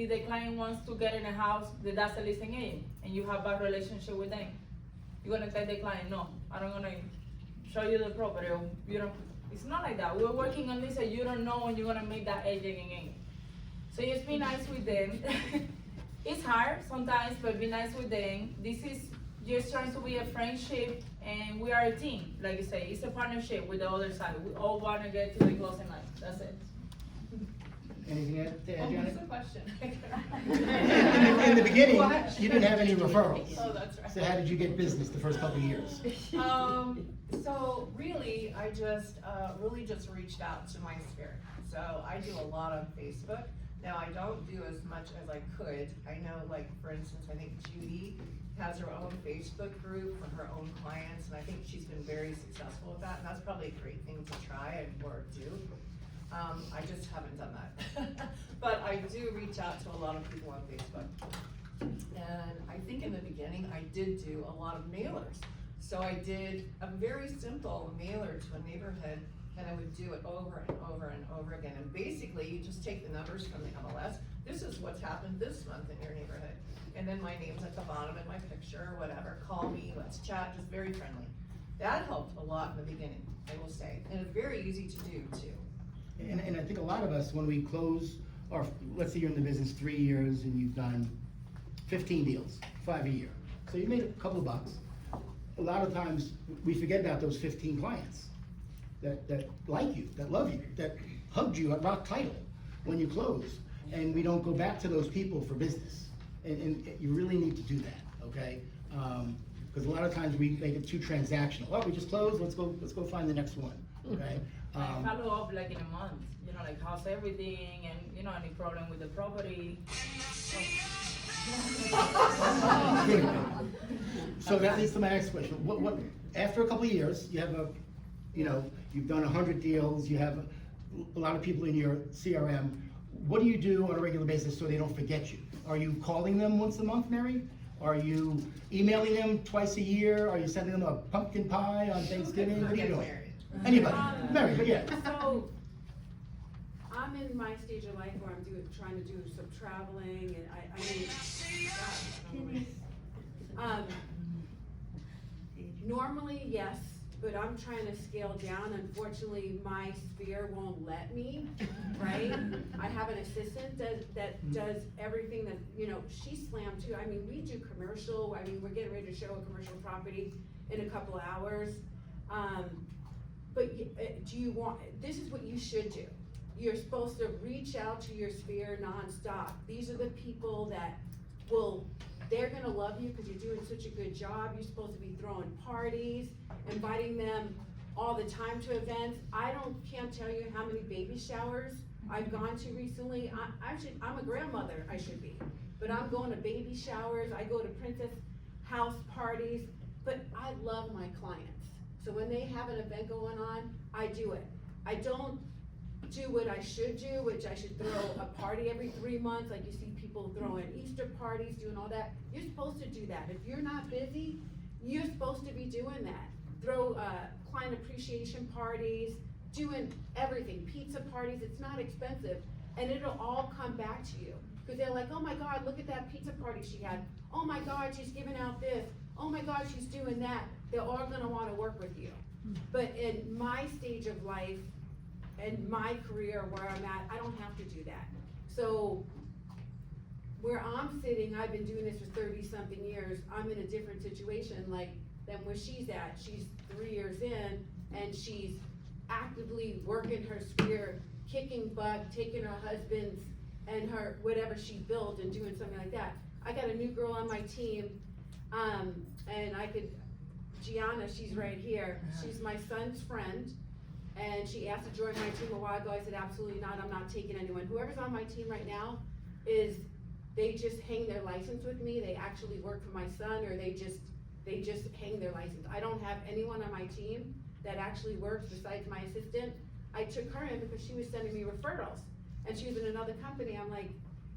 the client wants to get in a house, that's a listing agent, and you have a relationship with them, you're gonna tell the client, no, I don't gonna show you the property, or it's not like that. We're working on this and you don't know when you're gonna meet that agent again. So just be nice with them. It's hard sometimes, but be nice with them. This is just trying to be a friendship, and we are a team. Like you say, it's a partnership with the other side. We all wanna get to the closing line, that's it. Anything to add, Janet? What's the question? In the beginning, you didn't have any referrals. Oh, that's right. So how did you get business the first couple of years? So really, I just reached out to my spirit. So I do a lot on Facebook. Now, I don't do as much as I could. I know, like, for instance, I think Judy has her own Facebook group for her own clients, and I think she's been very successful with that, and that's probably a great thing to try or do. I just haven't done that. But I do reach out to a lot of people on Facebook. And I think in the beginning, I did do a lot of mailers. So I did a very simple mailer to a neighborhood, and I would do it over and over and over again. And basically, you just take the numbers from the MLS. This is what's happened this month in your neighborhood. And then my name's at the bottom and my picture or whatever. Call me, let's chat, just very friendly. That helped a lot in the beginning, I will say. And it's very easy to do too. And I think a lot of us, when we close, or let's say you're in the business 3 years and you've done 15 deals, 5 a year. So you made a couple of bucks. A lot of times, we forget about those 15 clients that like you, that love you, that hugged you at rock title when you close. And we don't go back to those people for business. And you really need to do that, okay? Because a lot of times we make it too transactional. Oh, we just closed, let's go find the next one, okay? Follow up like in a month, like how's everything, and any problem with the property. So that leads to my next question. What after a couple of years, you have you've done 100 deals, you have a lot of people in your CRM, what do you do on a regular basis so they don't forget you? Are you calling them once a month, Mary? Are you emailing them twice a year? Are you sending them a pumpkin pie on Thanksgiving? What are you doing? Anybody, Mary, but yeah. So, I'm in my stage of life where I'm trying to do some traveling, and normally, yes, but I'm trying to scale down. Unfortunately, my sphere won't let me, right? I have an assistant that does everything that, you know, she's slammed too. I mean, we do commercial, I mean, we're getting ready to show a commercial property in a couple of hours. But do you want, this is what you should do. You're supposed to reach out to your sphere nonstop. These are the people that they're gonna love you because you're doing such a good job. You're supposed to be throwing parties, inviting them all the time to events. Can't tell you how many baby showers I've gone to recently. I'm a grandmother, I should be, but I'm going to baby showers. I go to princess house parties, but I love my clients. So when they have an event going on, I do it. I don't do what I should do, which I should throw a party every 3 months, like you see people throwing Easter parties, doing all that. You're supposed to do that. If you're not busy, you're supposed to be doing that. Throw client appreciation parties, doing everything, pizza parties. It's not expensive, and it'll all come back to you. Because they're like, oh my God, look at that pizza party she had. Oh my God, she's giving out this. Oh my God, she's doing that. They're all gonna wanna work with you. But in my stage of life, and my career where I'm at, I don't have to do that. So where I'm sitting, I've been doing this for 30-something years, I'm in a different situation than where she's at. She's 3 years in, and she's actively working her sphere, kicking butt, taking her husband's and her, whatever she built and doing something like that. I got a new girl on my team, and Gianna, she's right here, she's my son's friend, and she asked to join my team a while ago. I said, absolutely not, I'm not taking anyone. Whoever's on my team right now they just hang their license with me. They actually work for my son, or they just hang their license. I don't have anyone on my team that actually works besides my assistant. I took her in because she was sending me referrals, and she was in another company. I'm like,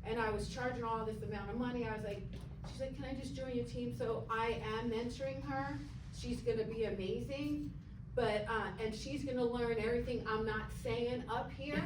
and I was charging all this amount of money. I was like, she's like, can I just join your team? So I am mentoring her. She's gonna be amazing. But, and she's gonna learn everything I'm not saying up here,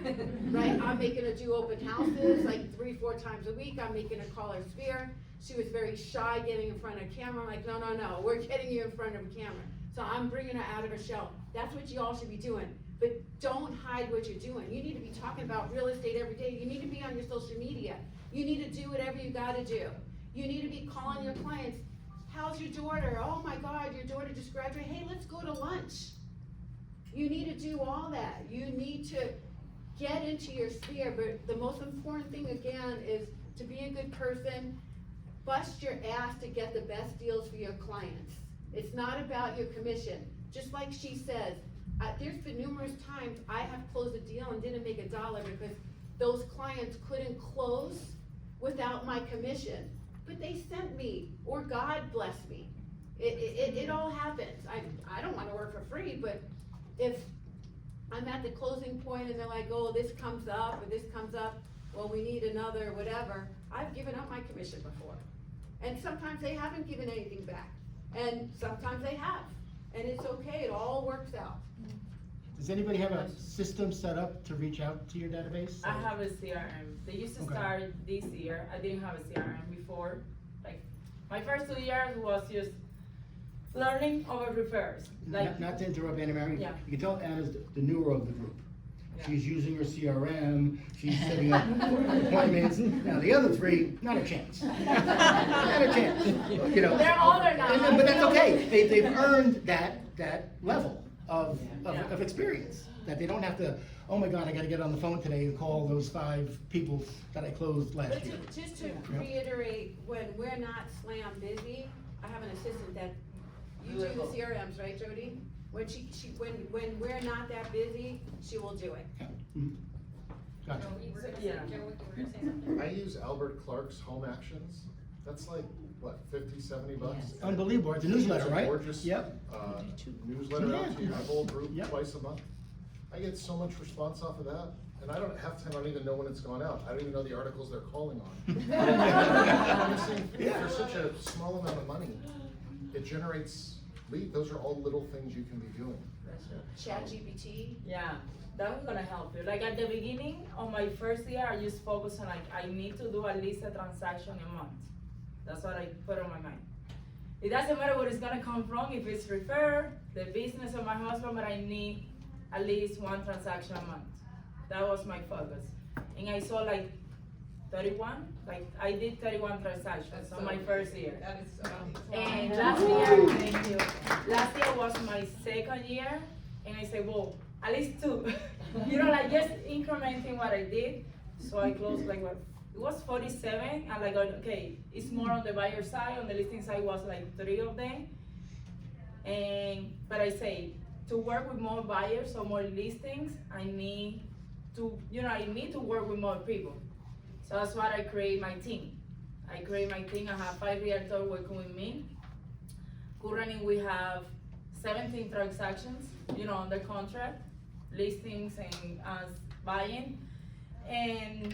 right? I'm making her do open houses like 3-4 times a week. I'm making her call her sphere. She was very shy getting in front of a camera. I'm like, no, we're getting you in front of a camera. So I'm bringing her out of her shell. That's what you all should be doing. But don't hide what you're doing. You need to be talking about real estate every day. You need to be on your social media. You need to do whatever you gotta do. You need to be calling your clients. How's your daughter? Oh my God, your daughter just graduated. Hey, let's go to lunch. You need to do all that. You need to get into your sphere, but the most important thing again is to be a good person, bust your ass to get the best deals for your clients. It's not about your commission. Just like she says, there's been numerous times I have closed a deal and didn't make $1 because those clients couldn't close without my commission. But they sent me, or God bless me. It all happens. I don't wanna work for free, but if I'm at the closing point and they're like, oh, this comes up, or this comes up, well, we need another whatever, I've given up my commission before. And sometimes they haven't given anything back. And sometimes they have. And it's okay, it all works out. Does anybody have a system set up to reach out to your database? I have a CRM. They used to start this year. I didn't have a CRM before. Like, my first 2 years was just learning over repairs. Like, Not to interrupt Anna Mary, Yeah. you can tell Anna's the newer of the group. Yeah. She's using her CRM, she's setting up appointments. Now, the other three, not a chance. Not a chance, you know. They're older now. But that's okay, they've earned that level of experience. That they don't have to, oh my God, I gotta get on the phone today and call those 5 people that I closed last But year. just to reiterate, when we're not slam busy, I have an assistant that, you do the CRMs, right, Jody? When we're not that busy, she will do it. Yeah. Mhm. Gotcha. I use Albert Clark's Home Actions. That's like, what, 50, 70 bucks? Unbelievable, it's a newsletter, It's a right? gorgeous, Yep. newsletter out to your whole group Yep. twice a month. I get so much response off of that, and I don't, half the time, I don't even know when it's gone out. I don't even know the articles they're calling on. I'm saying, for such a small amount of money, it generates lead. Those are all little things you can be doing. ChatGPT. Yeah, that was gonna help you. Like at the beginning of my first year, I just focused on like, I need to do at least a transaction a month. That's what I put on my mind. It doesn't matter where it's gonna come from, if it's refer, the business of my husband, but I need at least one transaction a month. That was my focus. And I saw like 31, like I did 31 transactions on my first year. That is so And last year, thank you. Last year was my second year, and I said, well, at least 2. You know, like just incrementing what I did. So I closed like what? It was 47. I'm like, okay, it's more on the buyer side. On the listing side was like 3 of them. But I say, to work with more buyers or more listings, I need to work with more people. So that's why I create my team. I create my team. I have 5 realtors working with me. Currently, we have 17 transactions, under contract, listings and buying. And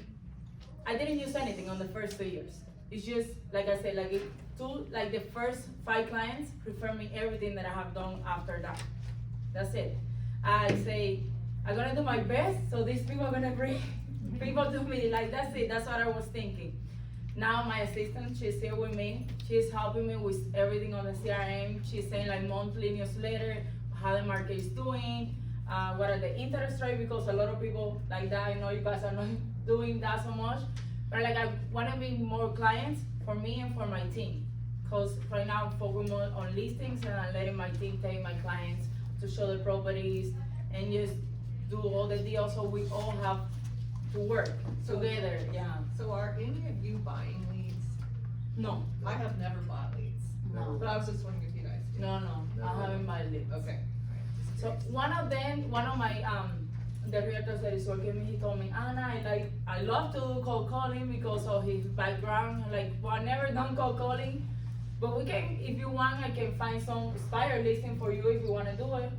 I didn't use anything on the first 2 years. It's just, like I said, like the first 5 clients refer me everything that I have done after that. That's it. I say, I'm gonna do my best, so these people are gonna bring people to me. Like, that's it. That's what I was thinking. Now my assistant, she's here with me. She's helping me with everything on the CRM. She's saying like monthly newsletter, how the market is doing, what are the interest rates, because a lot of people like that, I know you guys are not doing that so much, but like I want to be more clients for me and for my team. Because right now I'm focusing more on listings, and I'm letting my team take my clients to show the properties and just do all the deals, so we all have to work together. Yeah. So are any of you buying leads? No. I have never bought leads. No. But I was just wondering if you guys do. No, I haven't bought leads. Okay. So one of my the realtors that is working with me, he told me, Anna, I love to do cold calling because of his background. Like, well, I never done cold calling, but we can, if you want, I can find some expired listing for you if you want to do it.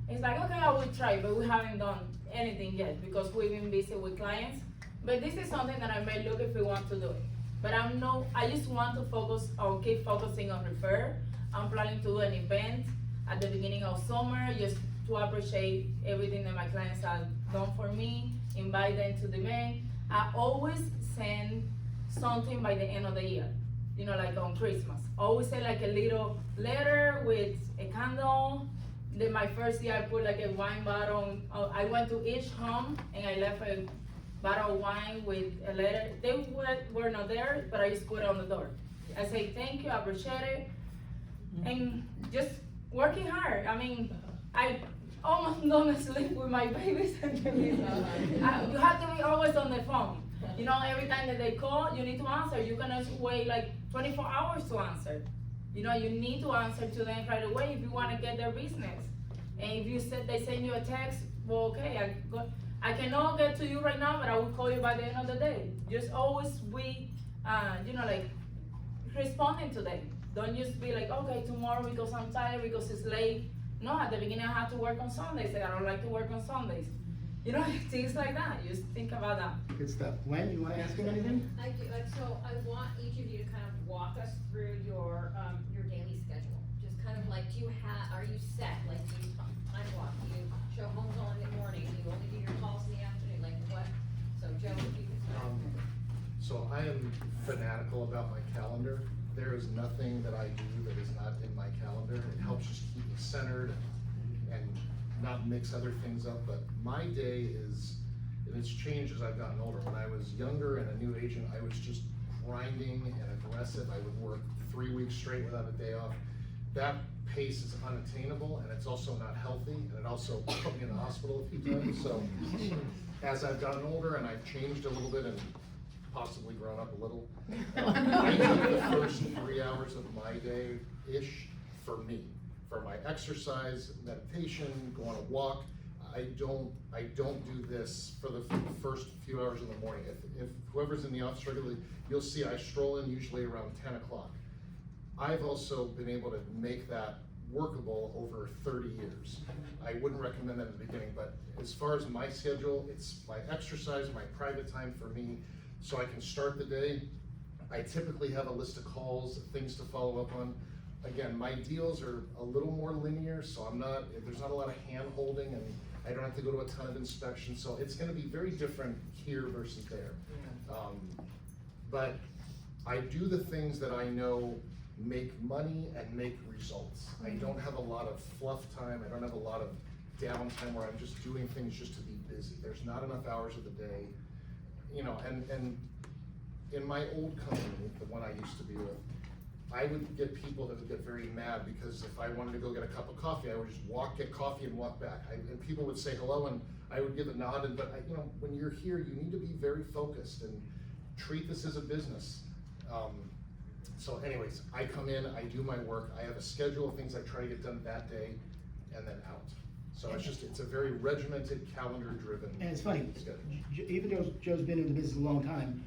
It's like, okay, I will try, but we haven't done anything yet because we've been busy with clients. But this is something that I may look if we want to do it. But I just want to focus or keep focusing on refer. I'm planning to do an event at the beginning of summer just to appreciate everything that my clients have done for me, invite them to the event. I always send something by the end of the year, like on Christmas. Always say like a little letter with a candle. Then my first year I put like a wine bottle. I went to each home and I left a bottle of wine with a letter. They were not there, but I just put it on the door. I say thank you, I appreciate it. And just working hard. I mean, I almost don't sleep with my babies and you have to be always on the phone. Every time that they call, you need to answer. You cannot wait like 24 hours to answer. You need to answer to them right away if you want to get their business. And if you said they send you a text, well, okay, I cannot get to you right now, but I will call you by the end of the day. Just always be, like responding to them. Don't just be like, okay, tomorrow because I'm tired, because it's late. No, at the beginning I have to work on Sundays, and I don't like to work on Sundays. Things like that. Just think about that. Good stuff. Wen, you wanna ask him anything? I do, so I want each of you to kind of walk us through your daily schedule. Just kind of like, are you set, like, do you time block, do you show homes only in the morning, do you only do your calls in the afternoon, like what? So Joe, if you could start. So I am fanatical about my calendar. There is nothing that I do that is not in my calendar. It helps just keep me centered and not mix other things up, but my day and it's changed as I've gotten older. When I was younger and a new agent, I was just grinding and aggressive. I would work 3 weeks straight without a day off. That pace is unattainable, and it's also not healthy, and it also put me in the hospital a few times. So as I've gotten older and I've changed a little bit and possibly grown up a little, I took the first 3 hours of my day-ish for me, for my exercise, meditation, go on a walk. I don't do this for the first few hours in the morning. If whoever's in the office regularly, you'll see I stroll in usually around 10 o'clock. I've also been able to make that workable over 30 years. I wouldn't recommend that at the beginning, but as far as my schedule, it's my exercise, my private time for me, so I can start the day. I typically have a list of calls, things to follow up on. Again, my deals are a little more linear, so there's not a lot of hand holding, and I don't have to go to a ton of inspections, so it's gonna be very different here versus there. But I do the things that I know make money and make results. I don't have a lot of fluff time, I don't have a lot of downtime where I'm just doing things just to be busy. There's not enough hours of the day, you know, and in my old company, the one I used to be with, I would get people that would get very mad because if I wanted to go get a cup of coffee, I would just get coffee and walk back. And people would say hello and I would give a nod, but you know, when you're here, you need to be very focused and treat this as a business. So anyways, I come in, I do my work, I have a schedule of things I try to get done that day, and then out. So it's a very regimented, calendar-driven And it's funny, schedule. even though Joe's been in the business a long time,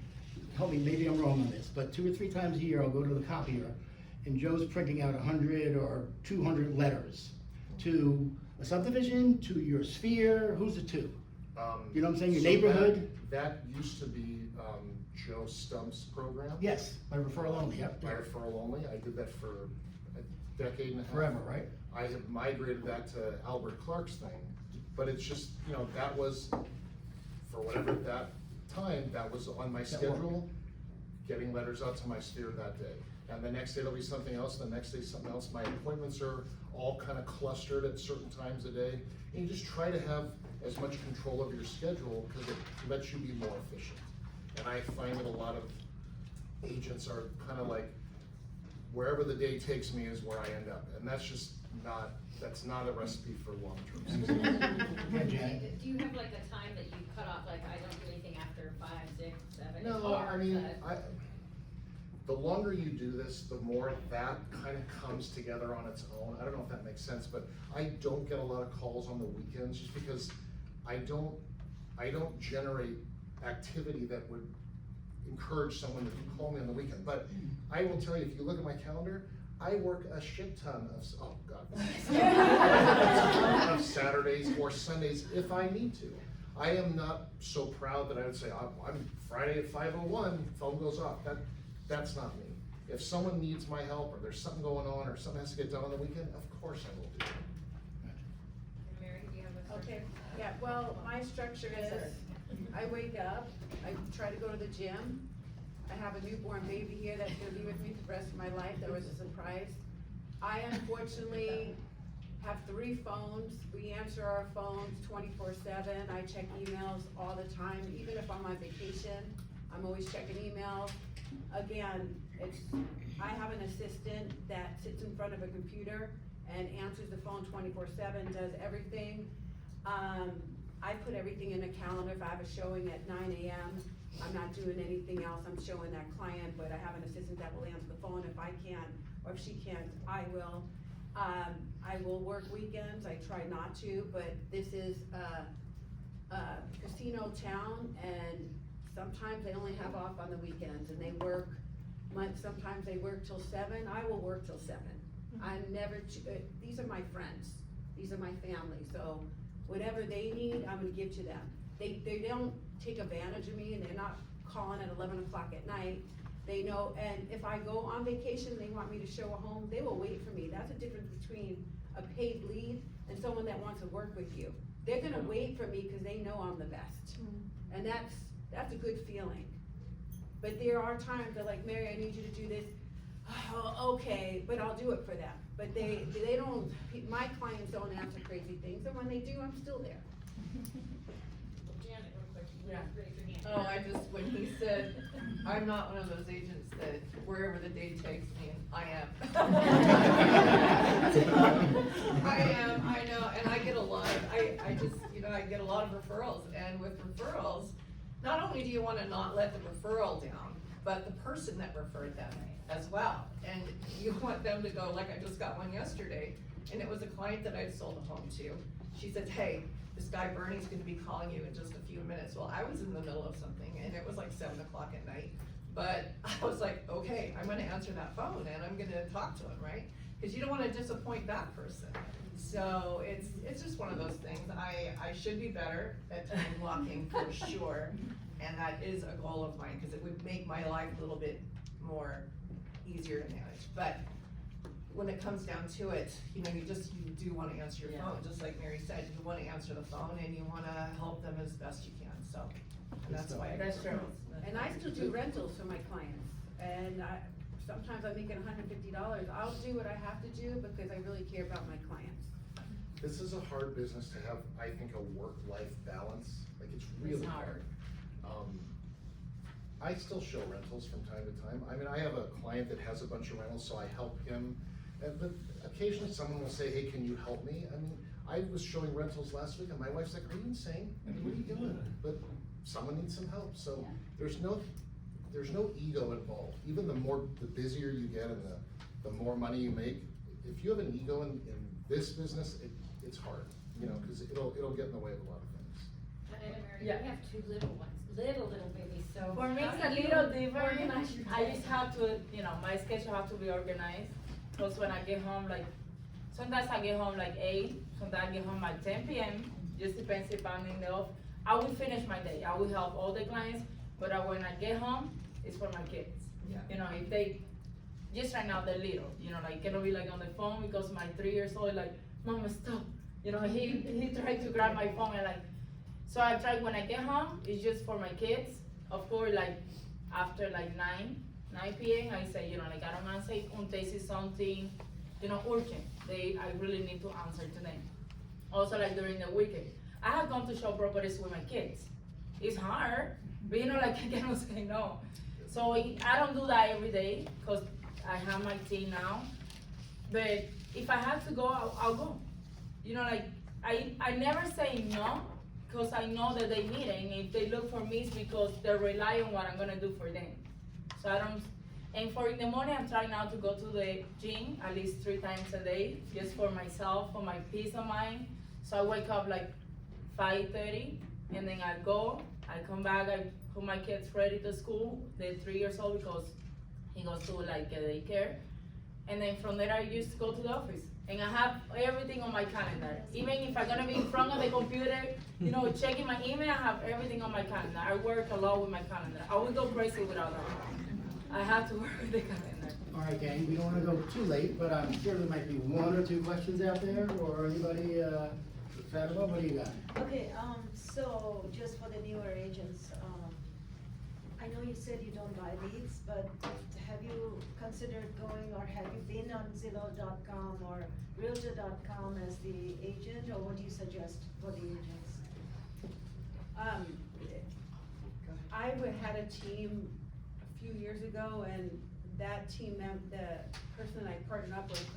help me, maybe I'm wrong on this, but 2 or 3 times a year, I'll go to the copier, and Joe's printing out 100 or 200 letters to a subdivision, to your sphere, who's the to? You know what I'm saying, your So neighborhood? That used to be Joe Stump's program. Yes, by referral only, yep. By referral only. I did that for a decade and a half. Forever, right? I have migrated that to Albert Clark's thing, but it's just, you know, that was, for whatever that time, that was on my schedule, getting letters out to my sphere that day. And the next day it'll be something else, the next day something else. My appointments are all kind of clustered at certain times a day. And you just try to have as much control over your schedule because it lets you be more efficient. And I find that a lot of agents are kind of like, wherever the day takes me is where I end up. And that's just that's not a recipe for long-term success. Yeah, Janet. Do you have like a time that you cut off, like I don't do anything after 5, 6, 7? No, I mean, the longer you do this, the more that kind of comes together on its own. I don't know if that makes sense, but I don't get a lot of calls on the weekends just because I don't generate activity that would encourage someone to call me on the weekend. But I will tell you, if you look at my calendar, I work a shit ton of Saturdays or Sundays if I need to. I am not so proud that I would say, I'm Friday at 5:01, phone goes off. That's not me. If someone needs my help or there's something going on or something has to get done on the weekend, of course I will do it. Mary, do you have a? Okay, yeah, well, my structure is, I wake up, I try to go to the gym. I have a newborn baby here that's gonna be with me for the rest of my life, that was a surprise. I unfortunately have 3 phones, we answer our phones 24/7, I check emails all the time, even if I'm on vacation, I'm always checking emails. Again, I have an assistant that sits in front of a computer and answers the phone 24/7, does everything. I put everything in a calendar. If I have a showing at 9 AM, I'm not doing anything else, I'm showing that client, but I have an assistant that will answer the phone if I can, or if she can't, I will. I will work weekends, I try not to, but this is a casino town, and sometimes they only have off on the weekends, and they work, sometimes they work till 7, I will work till 7. I'm never, these are my friends, these are my family, so whatever they need, I'm gonna give to them. They don't take advantage of me, and they're not calling at 11 o'clock at night. They know, and if I go on vacation and they want me to show a home, they will wait for me. That's the difference between a paid lead and someone that wants to work with you. They're gonna wait for me because they know I'm the best. And that's a good feeling. But there are times they're like, Mary, I need you to do this. Oh, okay, but I'll do it for them. But they don't, my clients don't answer crazy things, and when they do, I'm still there. Janet, real quick, you Yeah. raised your hand. Oh, I just, when he said, I'm not one of those agents that wherever the day takes me, I am. I am, I know, and I get a lot, I just, I get a lot of referrals, and with referrals, not only do you wanna not let the referral down, but the person that referred them as well. And you want them to go, like I just got one yesterday, and it was a client that I'd sold a home to. She said, hey, this guy Bernie's gonna be calling you in just a few minutes. Well, I was in the middle of something, and it was like 7 o'clock at night. But I was like, okay, I'm gonna answer that phone, and I'm gonna talk to him, right? cause you don't wanna disappoint that person. So it's just one of those things. I should be better at time blocking for sure, and that is a goal of mine, cause it would make my life a little bit more easier to manage. But when it comes down to it, you know, you do wanna answer your phone, just like Mary said, you wanna answer the phone and you wanna help them as best you can, so. And that's why. That's true. And I still do rentals for my clients, and sometimes I'm making $150. I'll do what I have to do because I really care about my clients. This is a hard business to have, I think, a work-life balance, like it's really hard. I still show rentals from time to time. I mean, I have a client that has a bunch of rentals, so I help him. But occasionally someone will say, hey, can you help me? I mean, I was showing rentals last week and my wife's like, are you insane? I mean, what are you doing? But someone needs some help, so there's no ego involved. Even the busier you get and the more money you make, if you have an ego in this business, it's hard, you know, cause it'll get in the way of a lot of things. We have two little ones, little babies, so. For me, it's a little different. I just have to, you know, my schedule have to be organized. Cause when I get home, like, sometimes I get home like 8, sometimes I get home at 10 p.m. Just depends if I'm in the office. I will finish my day. I will help all the clients, but when I get home, it's for my kids. Yeah. You know, if they, just right now they're little, you know, like cannot be like on the phone because my 3 years old like, Mama, stop. You know, he tried to grab my phone and like, so I try when I get home, it's just for my kids. Of course, like after like 9 p.m. I say, you know, like I don't answer if they see something, you know, urgent. I really need to answer to them. Also like during the weekend. I have gone to show properties with my kids. It's hard, but you know, like I cannot say no. So I don't do that every day because I have my team now. But if I have to go, I'll go. You know, like I never say no because I know that they need it. And if they look for me, it's because they rely on what I'm gonna do for them. So I don't. And for in the morning, I'm trying now to go to the gym at least 3 times a day, just for myself, for my peace of mind. So I wake up like 5:30, and then I go, I come back, I put my kids ready to school. They're 3 years old because he goes to like a daycare. And then from there, I just go to the office. And I have everything on my calendar. Even if I'm gonna be in front of the computer, you know, checking my email, I have everything on my calendar. I work a lot with my calendar. I would go crazy without that. I have to work with the calendar. All right, gang, we don't wanna go too late, but I'm sure there might be 1 or 2 questions out there, or anybody, Fatima, what do you got? Okay, so just for the newer agents, I know you said you don't buy leads, but have you considered going, or have you been on Zillow.com or Realtor.com as the agent, or what do you suggest for the agents? I had a team a few years ago, and that team, the person I partnered up with,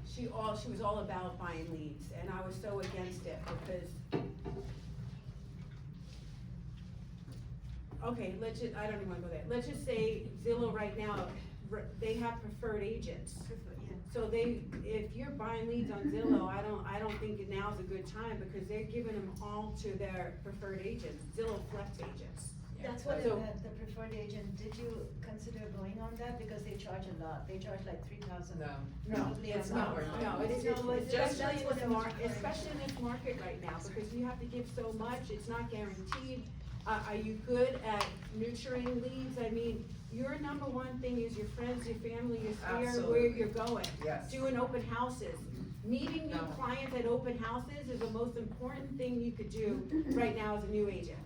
she was all about buying leads, and I was so against it because, okay, I don't even wanna go there. Let's just say Zillow right now, they have preferred agents. So if you're buying leads on Zillow, I don't think now's a good time because they're giving them all to their preferred agents, Zillow Flex agents. That's what So- the preferred agent, did you consider going on that? Because they charge a lot, they charge like 3,000. No. No, it's not, no, it's No, it's just- especially that's what I was referring especially in this market right now, because you have to give so much, it's not guaranteed. Are you good at nurturing leads? I mean, your number one thing is your friends, your family, your sphere, where Absolutely. you're going. Yes. Doing open houses. Meeting new No. clients at open houses is the most important thing you could do right now as a new agent.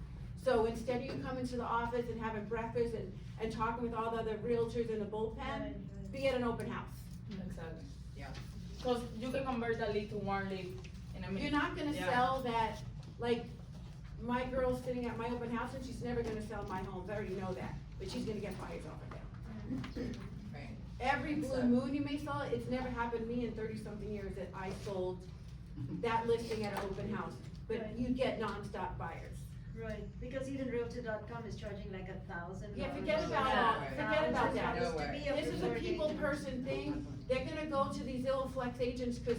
So instead of you coming to the office and having breakfast and talking with all the other realtors in the bullpen, be at an open house. Exactly. Yeah. Because you can convert that lead to 1 lead in a minute. You're not gonna Yeah. sell that, like, my girl's sitting at my open house and she's never gonna sell my homes, I already know that, but she's gonna get buyers off of that. Right. Every blue moon you may sell it, it's never happened to me in 30-something years that I sold that listing at an open house, but Right. you get nonstop buyers. Right, because even Realtor.com is charging like $1,000. Yeah, forget Yeah, about, right. forget about that. No To way. be a This is a preferred people agent. person thing, they're gonna go to these Zillow Flex agents, cause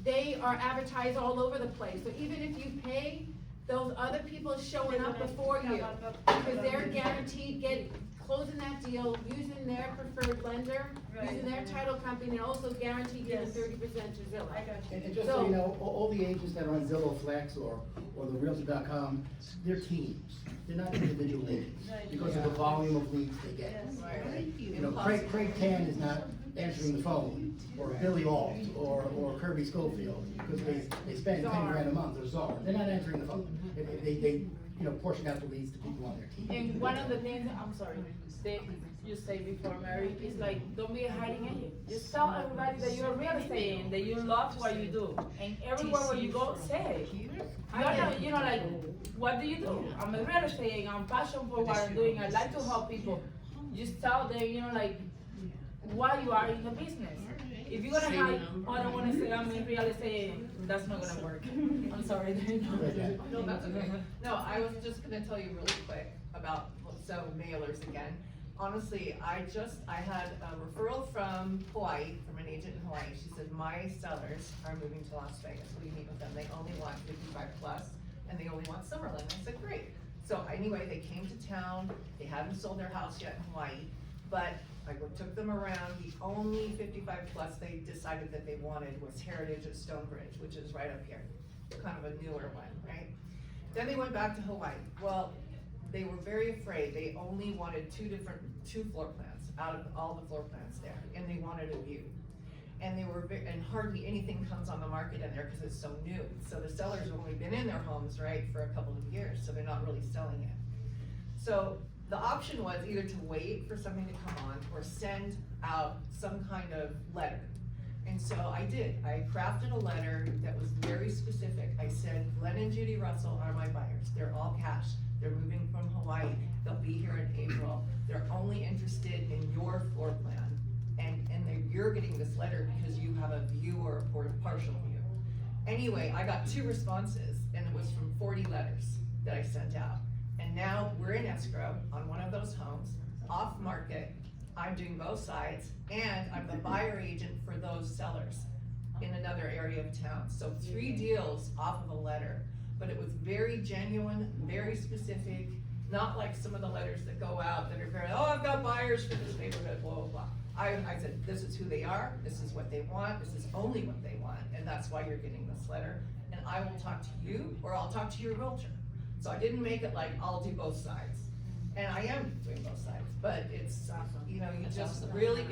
they are advertised all over the place, so even if you pay those other people showing up before you, because they're guaranteed closing that deal, using their preferred lender, using their title company, and also guaranteed giving Yes. 30% to Zillow. I got you. And just so you know, all the agents that are on Zillow Flex or the Realtor.com, they're teams. They're not individual agents Right. because of the volume of leads they get. Yes. Right. You know, Craig Tan is not answering the phone, or Billy Alt, or Kirby Schofield, because they spend 10 grand a month, or Czar. They're not answering the phone. They portion out the leads to people on their team. And one of the things, I'm sorry, you say before, Mary, is like, don't be a hiding agent. Just tell everybody that you're a real estate agent, that you love what you do. And everywhere where you go, say it. You're not, like, what do you do? I'm a real estate agent, I'm passionate for what I'm doing, I like to help people. Just tell them, like, why you are in the business. If you're gonna hide, oh, I don't wanna say I'm a real estate agent, that's not gonna work. I'm sorry. No, that's okay. No, I was just gonna tell you really quick about, so mailers again. Honestly, I had a referral from Hawaii, from an agent in Hawaii. She said, my sellers are moving to Las Vegas. Will you meet with them? They only want 55 plus, and they only want Summerlin. I said, great. So anyway, they came to town. They hadn't sold their house yet in Hawaii, but I took them around. The only 55 plus they decided that they wanted was Heritage at Stonebridge, which is right up here. Kind of a newer one, right? Then they went back to Hawaii. Well, they were very afraid. They only wanted two floor plans out of all the floor plans there, and they wanted a view. And they were and hardly anything comes on the market in there because it's so new. So the sellers have only been in their homes, right, for a couple of years, so they're not really selling it. So the option was either to wait for something to come on or send out some kind of letter. And so I did. I crafted a letter that was very specific. I said, Glenn and Judy Russell are my buyers. They're all cash. They're moving from Hawaii. They'll be here in April. They're only interested in your floor plan. And you're getting this letter because you have a view or a partial view. Anyway, I got 2 responses, and it was from 40 letters that I sent out. And now we're in escrow on one of those homes, off market. I'm doing both sides, and I'm the buyer agent for those sellers in another area of town. So 3 deals off of a letter, but it was very genuine, very specific, not like some of the letters that go out that are very, oh, I've got buyers for this neighborhood, blah, blah, blah. I said, this is who they are, this is what they want, this is only what they want, and that's why you're getting this letter. And I will talk to you, or I'll talk to your realtor. So I didn't make it like, I'll do both sides. And I am doing both sides, but it's, you just really,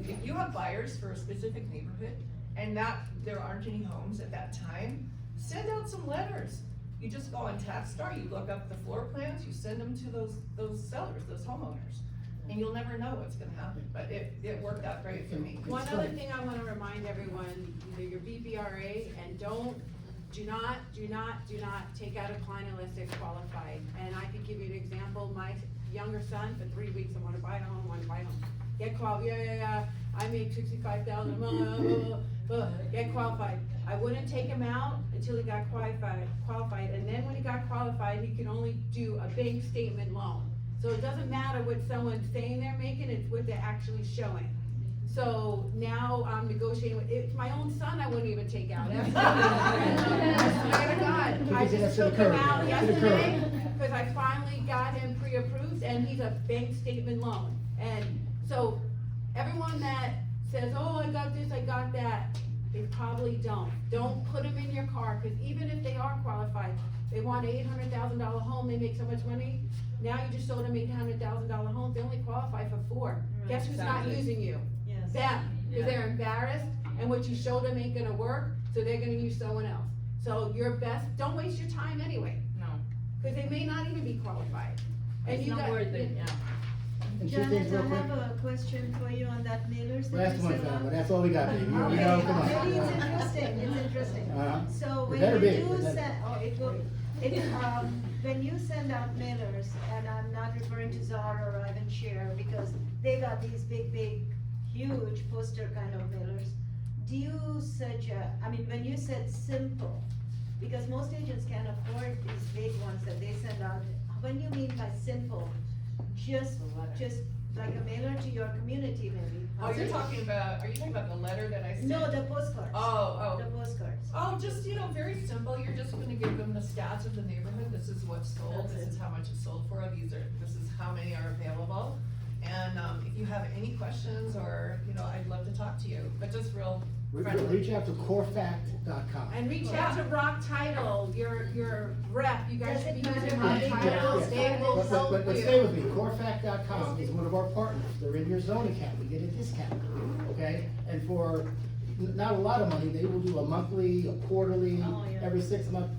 if you have buyers for a specific neighborhood, and there aren't any homes at that time, send out some letters. You just go on Taxstar, you look up the floor plans, you send them to those sellers, those homeowners. And you'll never know what's gonna happen, but it worked out great for me. One other thing I wanna remind everyone, your BBRA, and do not take out a client unless they're qualified. And I can give you an example, my younger son, for 3 weeks, I wanna buy a home, get qualified, yeah, I make 65,000, get qualified. I wouldn't take him out until he got qualified, and then when he got qualified, he could only do a bank statement loan. So it doesn't matter what someone's saying they're making, it's what they're actually showing. So now I'm negotiating with, it's my own son I wouldn't even take out. I swear to God, I just took him out yesterday, because I finally got him pre-approved, and he's a bank statement loan. And so, everyone that says, oh, I got this, I got that, they probably don't. Don't put them in your car, because even if they are qualified, they want an $800,000 home, they make so much money. Now you just sold them $800,000 homes, they only qualify for 4. Guess who's not using you? Yes. Them, because they're embarrassed, and what you showed them ain't gonna work, so they're gonna use someone else. So your best, don't waste your time anyway, No, because they may not even be qualified. And it's you not got, worth it, yeah. And 2 Janet, things real I quick. have a question for you on that mailers that Last you one, sent out. Fatima, that's all we got, baby. You Okay, know, come on. maybe it's interesting, it's interesting. Uh-huh. So It when better you be, do it better send, when you send out mailers, and I'm not referring to Zara or Ivan Share, because they got these big, huge poster kind of mailers. Do you suggest, when you said simple, because most agents can't afford these big ones that they send out, when you mean by simple, just like a mailer to your community maybe. Oh, are you talking about the letter that I sent? No, the postcards. Oh, The postcards. Oh, just, very simple, you're just gonna give them the stats of the neighborhood, this is what's sold, That's this it. is how much it's sold for, this is how many are available. And, if you have any questions, or, I'd love to talk to you, but just real friendly. Reach out to corefact.com. And reach out to Rock Title, your rep, you guys should be Does it using matter? Rock Yeah, Title, yeah. they will But help stay you. with me, corefact.com is one of our partners, they're in your zone account, we get a discount, okay? And for not a lot of money, they will do a monthly, a quarterly, Oh, yeah. every 6-month,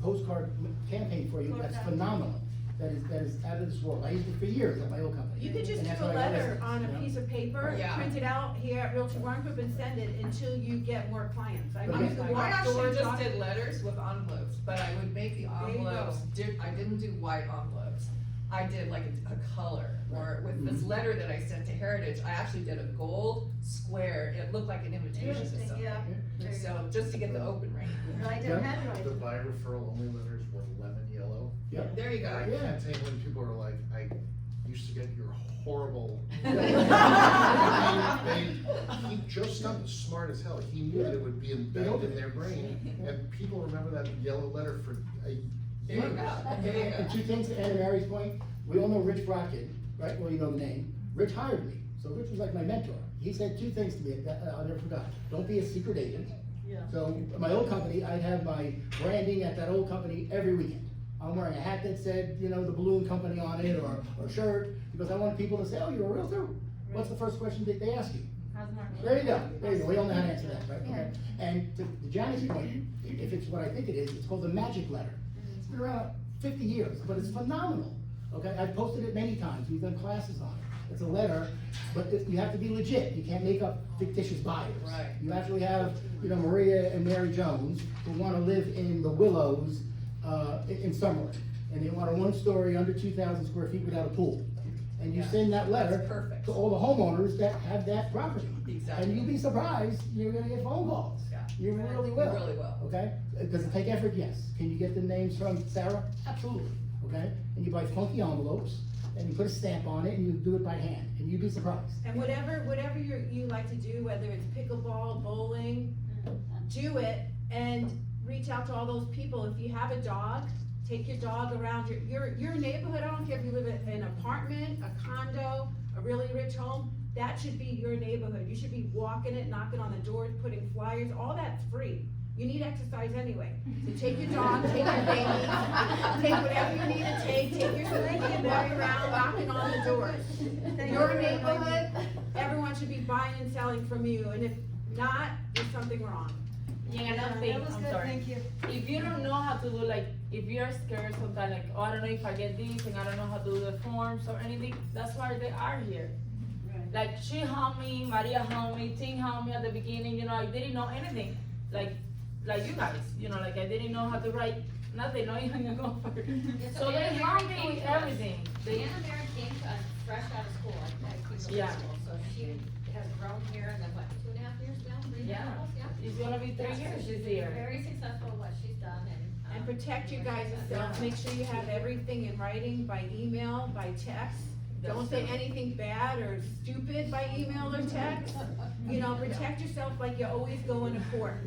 postcard campaign for you, that's Corefact. phenomenal. That is out of this world, I used it for years at my old company. You could just And do that's a how I got letter business, on a you know? piece of paper, Yeah. print it out here at Realty Warren Group and send it until you get more clients. I But mean, I- the I walk actually doors just on- did letters with envelopes, but I would make the you go. envelopes, I didn't do white envelopes. I did like a color, or with this Mhm. letter that I sent to Heritage, I actually did a gold square, it looked like an invitation to Interesting, something. yeah. There you So, just to get the open rate. Write Yeah. and handwrite. The buy referral only letters were lemon yellow. Yep. There you go. I Yeah. can't take when people are like, I used to get your horrible. He just not smart as hell, he knew that it would be embedded in their brain, and people remember that yellow letter for a There you year. go. And There you go. two things to Anna Mary's point, we all know Rich Brockett, right, well, you know the name, Rich hired me, so Rich was like my mentor. He said two things to me that I'll never forget, don't be a secret agent. Yeah. So, at my old company, I'd have my branding at that old company every weekend. I'm wearing a hat that said, the balloon company on it, or a shirt, because I wanted people to say, oh, you're a realtor? What's the first question that they ask you? There you go, we all know how to answer that, right? Okay. And to Janet's point, if it's what I think it is, it's called the magic letter. It's been around 50 years, but it's phenomenal, okay? I've posted it many times, we've done classes on it. It's a letter, but you have to be legit, you can't make up fictitious buyers. Right. You actually have, Maria and Mary Jones, who wanna live in the Willows, in Summerlin, and they want a 1-story under 2,000 square feet without a pool. And you Yeah, send that letter that's perfect. to all the homeowners that have that property. Exactly. And you'll be surprised, you're gonna get phone calls. Yeah. You really will. You really will. Okay? Does it take effort? Yes. Can you get the names from Sarah? Absolutely. Okay? And you buy funky envelopes, and you put a stamp on it, and you do it by hand, and you'd be surprised. And whatever you like to do, whether it's pickleball, bowling, do it and reach out to all those people. If you have a dog, take your dog around your neighborhood. I don't care if you live in an apartment, a condo, a really rich home, that should be your neighborhood. You should be walking it, knocking on the doors, putting flyers, all that's free. You need exercise anyway. So take your dog, take your baby, take whatever you need to take your slinky and merry around, knocking on the doors. Your neighborhood, everyone should be buying and selling from you, and if not, there's something wrong. Yeah, another That thing, was I'm good, sorry. thank you. If you don't know how to do, like, if you're scared sometimes, like, oh, I don't know if I get this, and I don't know how to do the forms or anything, that's why they are here. Like, she helped me, Maria helped me, Ting helped me at the beginning, I didn't know anything, like you guys, like, I didn't know how to write nothing, not even an offer. So they helped me with everything. Anna Mary came to us fresh out of school, I came from Yeah. school, so she has grown here in the, 2.5 years now, 3 years, Yeah, almost, yeah. it's gonna be 3 Yeah, so years she's this been year. Very successful at what she's done, and. And protect you guys yourself, Yeah. make sure you have everything in writing, by email, by text. Don't say anything bad or stupid by email or text. Protect yourself like you're always going to court.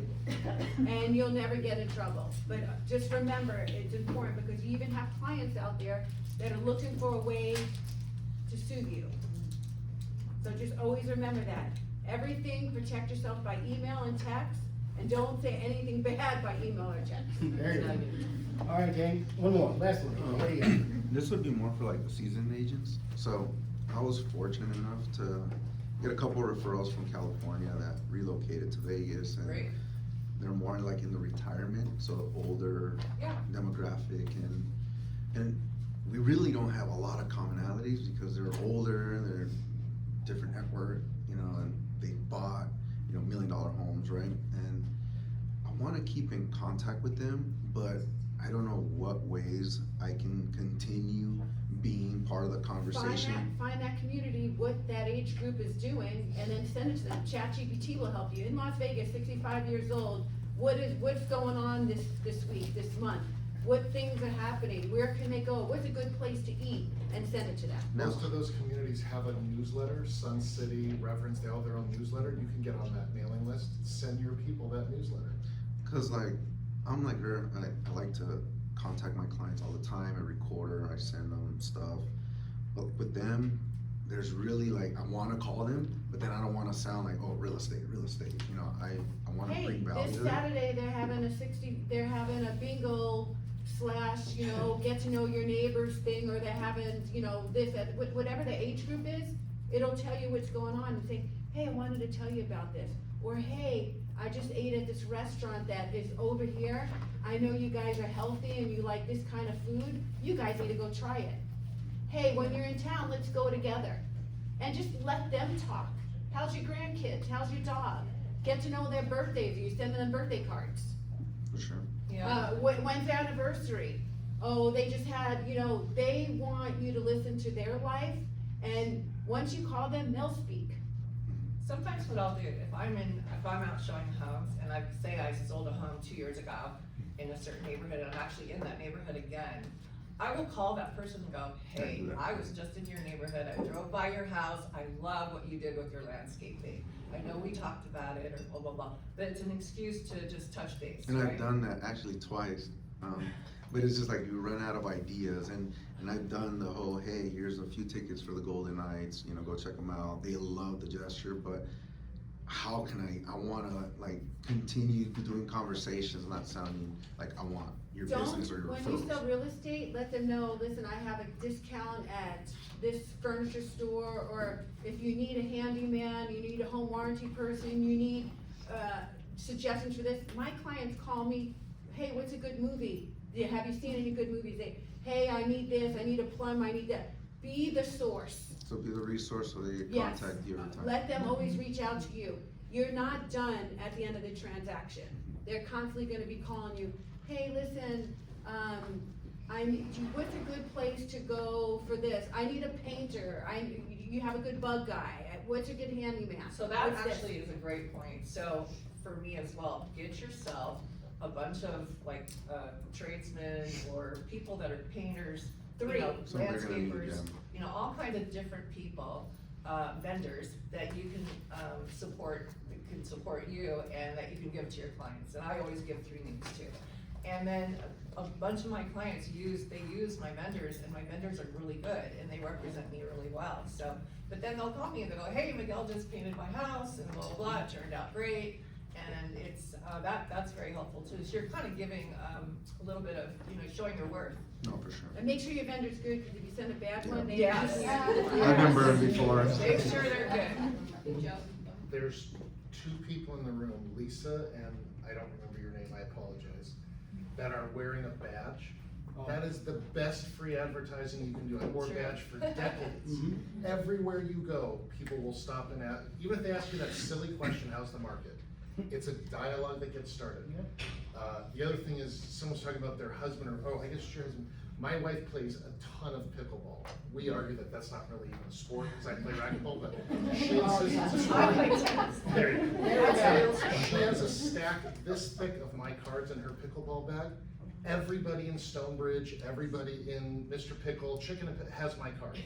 And you'll never get in trouble. But just remember, it's important because you even have clients out there that are looking for a way to sue you. So just always remember that. Everything, protect yourself by email and text, and don't say anything bad by email or text. There you go. All right, gang, one more, last one. What do you got? This would be more for like the seasoned agents. So I was fortunate enough to get a couple referrals from California that relocated to Vegas, and Great. they're more like in the retirement, so older Yeah. demographic, and we really don't have a lot of commonalities because they're older, they're different network, and they bought, $1 million homes, right? And I wanna keep in contact with them, but I don't know what ways I can continue being part of the conversation. Find that community, what that age group is doing, and then send it to them. ChatGPT will help you. In Las Vegas, 65 years old, what's going on this week, this month? what things are happening, where can they go, what's a good place to eat, and send it to them. Now, Most of those communities have a newsletter, Sun City, Reference, they all have their own newsletter, you can get on that mailing list, send your people that newsletter. cause like, I'm like her, I like to contact my clients all the time, I record her, I send them stuff. But with them, there's really like, I wanna call them, but then I don't wanna sound like, oh, real estate, you know, I wanna Hey, bring value this to them. Saturday, they're having a bingo / get to know your neighbors thing, or they're having, this, whatever the age group is, it'll tell you what's going on and say, hey, I wanted to tell you about this. Or, hey, I just ate at this restaurant that is over here. I know you guys are healthy and you like this kind of food. You guys need to go try it. Hey, when you're in town, let's go together. And just let them talk. How's your grandkids? How's your dog? Get to know their birthdays. Are you sending them birthday cards? For sure. When's their anniversary? Oh, they just had, they want you to listen to their life, and once you call them, they'll speak. Sometimes what I'll do, if I'm out showing homes, and I say I sold a home 2 years ago in a certain neighborhood, and I'm actually in that neighborhood again, I will call that person and go, hey, I was just in your neighborhood, I drove by your house, I love what you did with your landscaping. I know we talked about it, or blah, blah, blah, but it's an excuse to just touch base, And right? I've done that actually twice, but it's just like you run out of ideas, and I've done the whole, hey, here's a few tickets for the Golden Knights, go check them out. They love the gesture, but how can I wanna like continue doing conversations, not sounding like I want your business or your When you referrals. sell real estate, let them know, listen, I have a discount at this furniture store, or if you need a handyman, you need a home warranty person, you need, suggestions for this. My clients call me, hey, what's a good movie? Have you seen any good movies? Hey, I need this, I need a plumb, I need that. Be the source. So be the resource so they Yes. contact you every time. Let them always reach out to you. You're not done at the end of the transaction. They're constantly gonna be calling you, hey, listen, what's a good place to go for this? I need a painter, you have a good bug guy, what's a good handyman? So that What's this? actually is a great point. So for me as well, get yourself a bunch of like tradesmen or people that are painters, So they're gonna need landscapers, them. all kinds of different people, vendors that you can support, that can support you and that you can give to your clients. And I always give 3 names too. And then a bunch of my clients use my vendors, and my vendors are really good and they represent me really well. So, but then they'll call me and they'll go, hey, Miguel just painted my house and blah, blah, blah, it turned out great. And it's, that's very helpful too. So you're kind of giving a little bit of, showing your worth. No, for sure. And make sure your vendor's good, because if you send a bad one, they. Yes. I've been burned before. Make sure they're good. There's 2 people in the room, Lisa and I don't remember your name, I apologize, that are wearing a badge. That is the best free advertising you can do. I wore a True. badge for decades. Everywhere you go, people will stop and ask, even if they ask you that silly question, how's the market? It's a dialogue that gets started. The other thing is, someone's talking about their husband, or I guess it's your husband. My wife plays a ton of pickleball. We argue that that's not really even a sport, because I play racquetball, but she insists it's a I play sport. tennis. There you go. She has a stack this thick of my cards in her pickleball bag. Everybody in Stonebridge, everybody in Mr. Pickle, Chicken and has my card.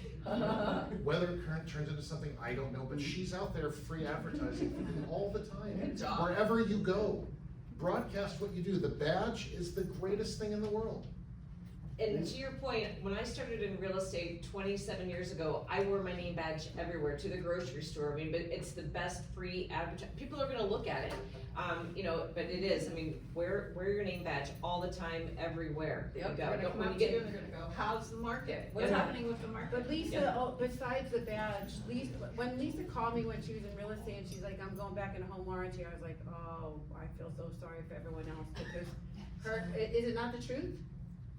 Whether it turns into something, I don't know, but she's out there free advertising for me all the time. Good job. Wherever you go, broadcast what you do. The badge is the greatest thing in the world. And to your point, when I started in real estate 27 years ago, I wore my name badge everywhere, to the grocery store. I mean, but it's the best free advertising. People are gonna look at it, but it is, wear your name badge all the time, everywhere you Yep, go. they're gonna come When up you to get- you and they're gonna go, how's the market? What's Yeah. happening with the market? But Lisa, besides the badge, when Lisa called me when she was in real estate, and she's like, I'm going back in a home warranty, I was like, oh, I feel so sorry for everyone else, because is it not the truth?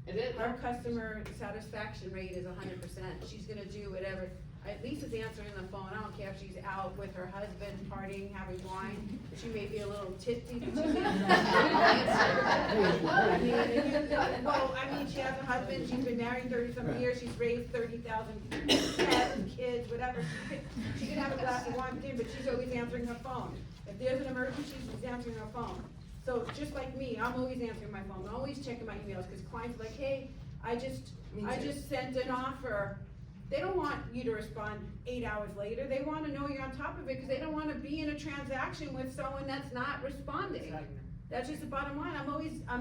It is. Her customer satisfaction rate is 100%, she's gonna do whatever. Lisa's answering the phone, I don't care if she's out with her husband, partying, having wine, she may be a little tipsy, but she's she has a husband, she's been married 30-some years, she's raised 30,000 pets, kids, whatever. She can have a glass of wine, but she's always answering her phone. If there's an emergency, she's answering her phone. So just like me, I'm always answering my phone, I'm always checking my emails, cause clients are like, hey, I just sent an offer. They don't want you to respond 8 hours later, they wanna know you're on top of it, cause they don't wanna be in a transaction with someone that's not responding. That's just the bottom line, I'm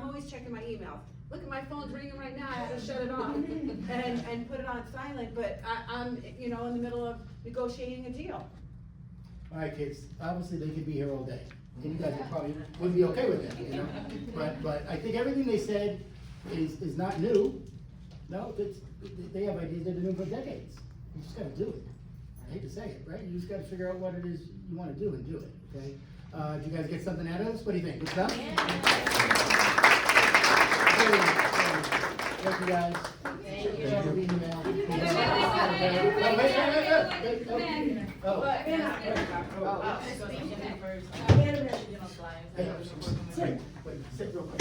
always checking my emails. Look at my phone's ringing right now, I had to shut it off and put it on silent, but I'm, in the middle of negotiating a deal. All right, kids, obviously they could be here all day, and you guys would probably wouldn't be okay with that, But I think everything they said is not new. No, they have ideas they've been doing for decades. You just gotta do it. I hate to say it, right? You just gotta figure out what it is you wanna do and do it, okay? Did you guys get something out of this? What do you think? Good stuff? Thank you, guys. Thank you. Sit real quick.